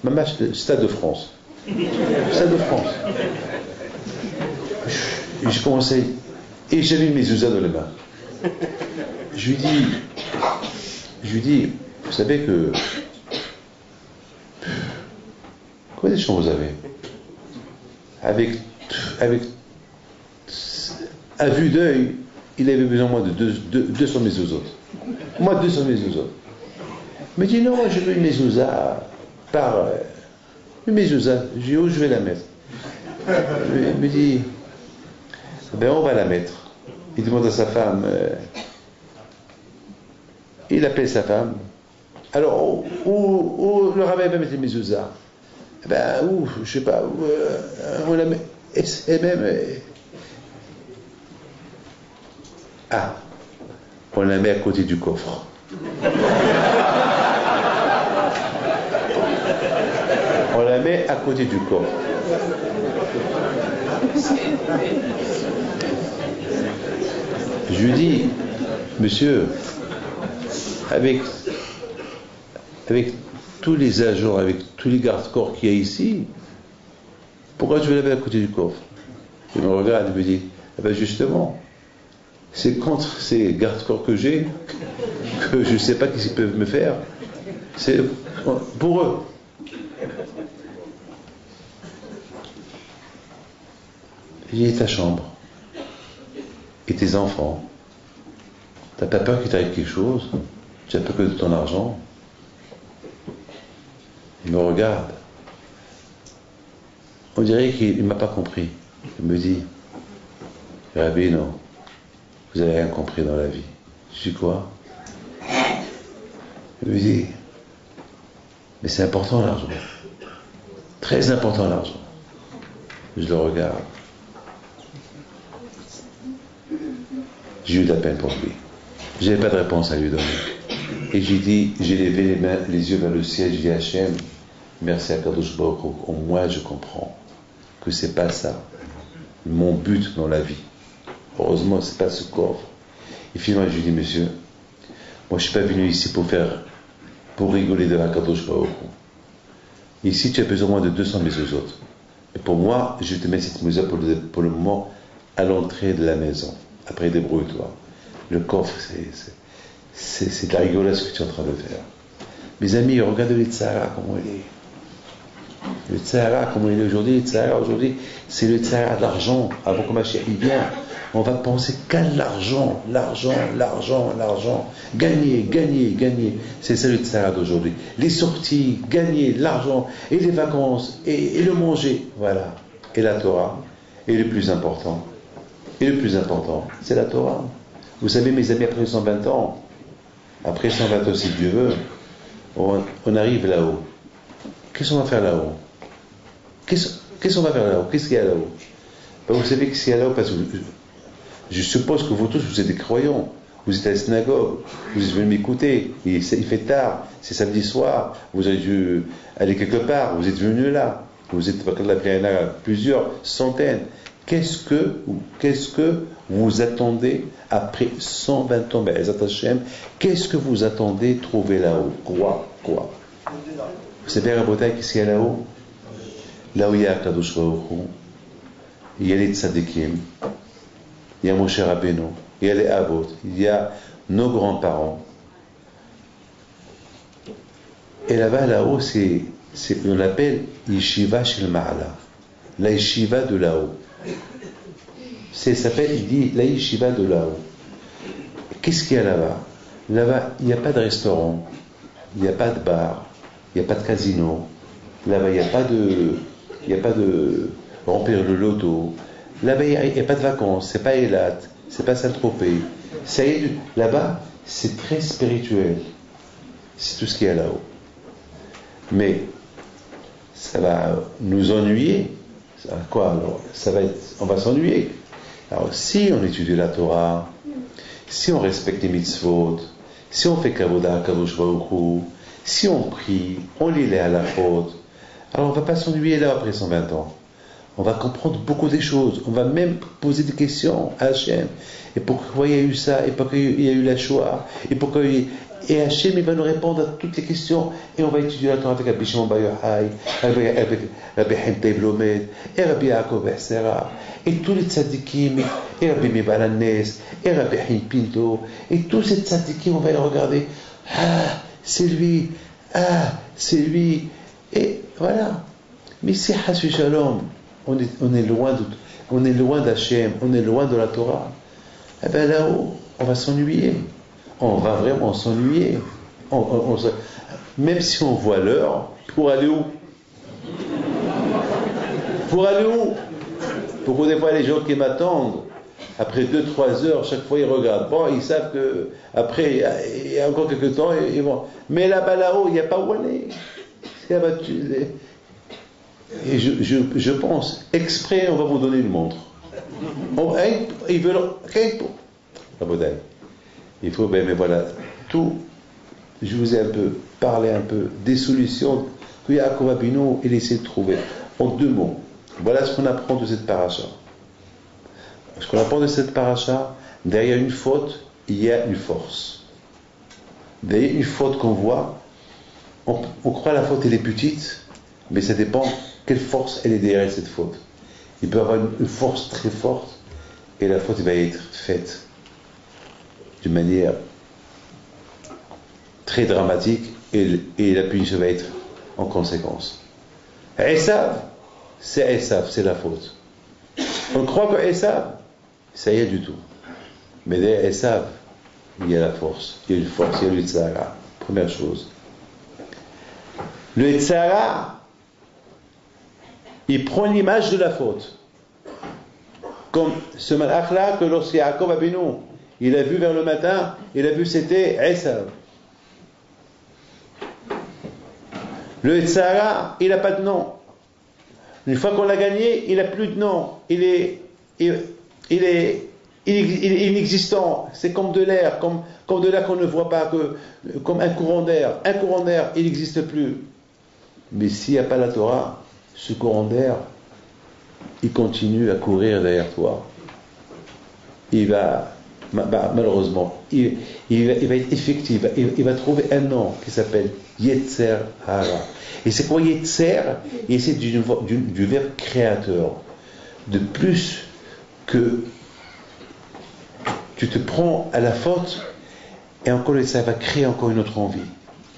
Maman, Stade de France. Stade de France. Et je commençais, et j'avais mes zuzas dans les mains. Je lui dis, vous savez que, combien de chambres vous avez? Avec à vue d'œil, il avait besoin moins de 200 mezuzot. Moi, 200 mezuzot. Il me dit, non, je veux une mezouza par... une mezouza. Je dis, où je vais la mettre? Il me dit, ben on va la mettre. Il demande à sa femme, il appelle sa femme. Alors, où le rabbin va mettre les mezuzah? Ben, où, je sais pas, où, on la met. Et même... on la met à côté du coffre. On la met à côté du coffre. Je lui dis, monsieur, avec tous les agents, avec tous les gardes-corps qu'il y a ici, pourquoi je vais la mettre à côté du coffre? Il me regarde et me dit, ben justement, c'est contre ces gardes-corps que j'ai, que je ne sais pas ce qu'ils peuvent me faire. C'est pour eux. Il y a ta chambre et tes enfants. T'as pas peur qu'il t'arrive quelque chose? Tu as peur que de ton argent? Il me regarde. On dirait qu'il ne m'a pas compris. Il me dit, Rabbi, non, vous n'avez rien compris dans la vie. Je dis quoi? Il me dit, mais c'est important l'argent. Très important l'argent. Je le regarde. J'ai eu de la peine pour lui. Je n'avais pas de réponse à lui donner. Et j'ai dit, j'ai levé les yeux vers le ciel, j'ai dit Hachem, merci à Kadosh Baruch Hu, au moins je comprends que c'est pas ça mon but dans la vie. Heureusement, c'est pas ce coffre. Et finalement, je lui dis, monsieur, moi je suis pas venu ici pour rigoler de la Kadosh Baruch Hu. Ici, tu as besoin moins de 200 mezuzot. Et pour moi, je vais te mettre cette mezuzot pour le moment à l'entrée de la maison. Après, débrouille-toi. Le coffre, c'est de la rigolade ce que tu es en train de faire. Mes amis, regardez les Tzara, comment il est. Le Tzahara, comme il est aujourd'hui, le Tzahara aujourd'hui, c'est le Tzahara de l'argent. Avant que Mashiach il vient, on va penser qu'à l'argent, l'argent, l'argent, l'argent. Gagner, gagner, gagner. C'est ça le Tzahara d'aujourd'hui. Les sorties, gagner, l'argent, et les vacances, et le manger. Voilà. Et la Torah. Et le plus important. Et le plus important, c'est la Torah. Vous savez, mes amis, après 120 ans, après 120 ans, si Dieu veut, on arrive là-haut. Qu'est-ce qu'on va faire là-haut? Qu'est-ce qu'on va faire là-haut? Qu'est-ce qu'il y a là-haut? Ben, vous savez qu'est-ce qu'il y a là-haut, parce que je suppose que vous tous, vous êtes des croyants. Vous êtes à la synagogue, vous êtes venus m'écouter. Il fait tard, c'est samedi soir. Vous avez dû aller quelque part, vous êtes venus là. Vous êtes plusieurs centaines. Qu'est-ce que vous attendez après 120 ans? Ben, qu'est-ce que vous attendez trouver là-haut? Quoi? Vous savez, Rabotai, qu'est-ce qu'il y a là-haut? Là où il y a Kadosh Baruch Hu, il y a les tzadikim, il y a Moshe Rabbeinu, il y a les Avot, il y a nos grands-parents. Et là-haut, on l'appelle Yeshiva Shel Ma'ala, la Yeshiva de là-haut. Il dit la Yeshiva de là-haut. Qu'est-ce qu'il y a là-bas? Là-bas, il n'y a pas de restaurant, il n'y a pas de bar, il n'y a pas de casino. Là-bas, il n'y a pas de remplir le loto. Là-bas, il n'y a pas de vacances. C'est pas Eilat, c'est pas Saint-Tropez. Là-bas, c'est très spirituel. C'est tout ce qu'il y a là-haut. Mais ça va nous ennuyer. Quoi alors? On va s'ennuyer. Alors, si on étudie la Torah, si on respecte les mitzvot, si on fait Kavoda, Kadosh Baruch Hu, si on prie, on lit les halachot, alors on ne va pas s'ennuyer là après 120 ans. On va comprendre beaucoup des choses. On va même poser des questions à Hachem. Et pourquoi il y a eu ça? Et pourquoi il y a eu la Shoah? Et Hachem, il va nous répondre à toutes les questions. Et on va étudier la Torah avec Rabbi Shimon Bar Yochai, avec Rabbi Chaim Teib Lomed, et Rabbi Yaakov Be'asera, et tous les tzadikim, et Rabbi Mibal Hannes, et Rabbi Chaim Pinto, et tous ces tzadikim, on va les regarder. Ah, c'est lui. Ah, c'est lui. Et voilà. Mais si Hasbi Shalom, on est loin d'Hachem, on est loin de la Torah, eh bien là-haut, on va s'ennuyer. On va vraiment s'ennuyer. Même si on voit l'heure, pour aller où? Pour aller où? Pourquoi des fois les gens qui m'attendent, après 2-3 heures, chaque fois ils regardent. Bon, ils savent que après il y a encore quelques temps, ils vont. Mais là-bas, là-haut, il n'y a pas où aller. Et je pense, exprès, on va vous donner une montre. Ils veulent. Il faut, mais voilà, tout. Je vous ai parlé un peu des solutions que Yaakov Abinu il essaie de trouver. En 2 mots. Voilà ce qu'on apprend de cette paracha. Ce qu'on apprend de cette paracha, derrière une faute, il y a une force. Derrière une faute qu'on voit, on croit la faute elle est petite, mais ça dépend quelle force elle est derrière cette faute. Il peut y avoir une force très forte et la faute va être faite d'une manière très dramatique et la punition va être en conséquence. Esav, c'est la faute. On croit que Esav, ça y est du tout. Mais derrière Esav, il y a la force. Il y a une force, il y a le Tzahara. Première chose. Le Tzahara, il prend l'image de la faute. Comme ce malach-là que lorsque Yaakov Abinu, il a vu vers le matin, il a vu c'était Esav. Le Tzahara, il n'a pas de nom. Une fois qu'on l'a gagné, il n'a plus de nom. Il est inexistant. C'est comme de l'air, comme de l'air qu'on ne voit pas, comme un courant d'air. Un courant d'air, il n'existe plus. Mais s'il n'y a pas la Torah, ce courant d'air, il continue à courir derrière toi. Il va, malheureusement, il va être effectif. Il va trouver un nom qui s'appelle Yetzer Hara. Et c'est quoi Yetzer? Et c'est du verbe créateur. De plus que tu te prends à la faute, et encore ça va créer encore une autre envie.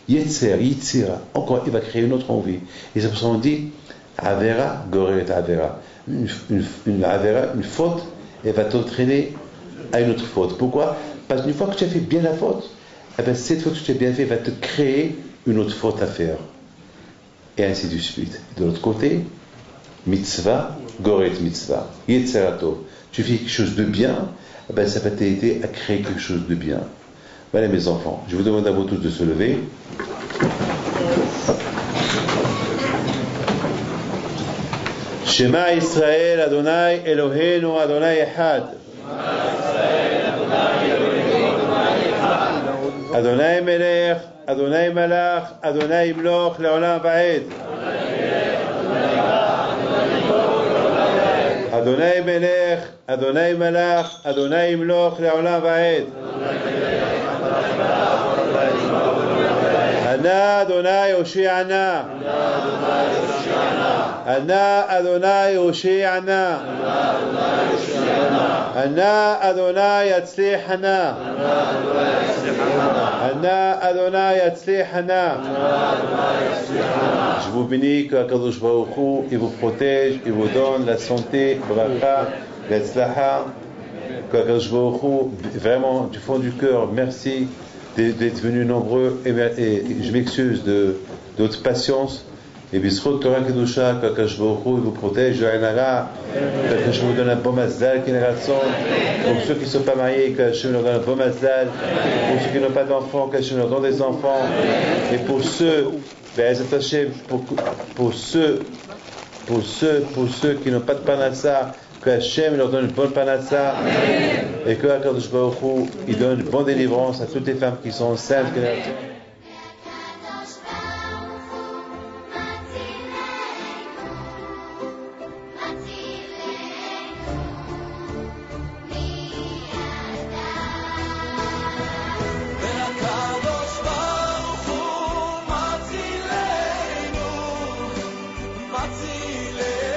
Yetzer, Yitzira, encore, il va créer une autre envie. Et c'est pour ça qu'on dit Avera, Goreret Avera. Une Avera, une faute, elle va t'entraîner à une autre faute. Pourquoi? Parce qu'une fois que tu as fait bien la faute, eh bien, cette faute que tu as bien fait va te créer une autre faute à faire. Et ainsi de suite. De l'autre côté, mitzvah, goret mitzvah, yetzerato. Tu fais quelque chose de bien, eh bien, ça va t'aider à créer quelque chose de bien. Voilà mes enfants, je vous demande à vous tous de se lever. Shema Israël, Adonai Eloheinu, Adonai Echad. Adonai Melech, Adonai Malach, Adonai Imloch, Leolam Vaed. Adonai Melech, Adonai Malach, Adonai Imloch, Leolam Vaed. Ana Adonai Hoshi'ana. Ana Adonai Hoshi'ana. Ana Adonai Yatzlichana. Ana Adonai Yatzlichana. Je vous bénis que Akadosh Baruch Hu, il vous protège, il vous donne la santé, bracha, l'etzlaha. Que Akadosh Baruch Hu, vraiment du fond du cœur, merci d'être venus nombreux et je m'excuse de votre patience. Et Bisrot Torah Kedusha, que Akadosh Baruch Hu vous protège de Aïnara, que je vous donne un bon mazdal qui est ratson. Pour ceux qui ne sont pas mariés, que je leur donne un bon mazdal. Pour ceux qui n'ont pas d'enfants, que je leur donne des enfants. Et pour ceux, pour ceux qui n'ont pas de panassa, que Hachem leur donne une bonne panassa. Et que Akadosh Baruch Hu, il donne une bonne délivrance à toutes les femmes qui sont enceintes. Matzilenu,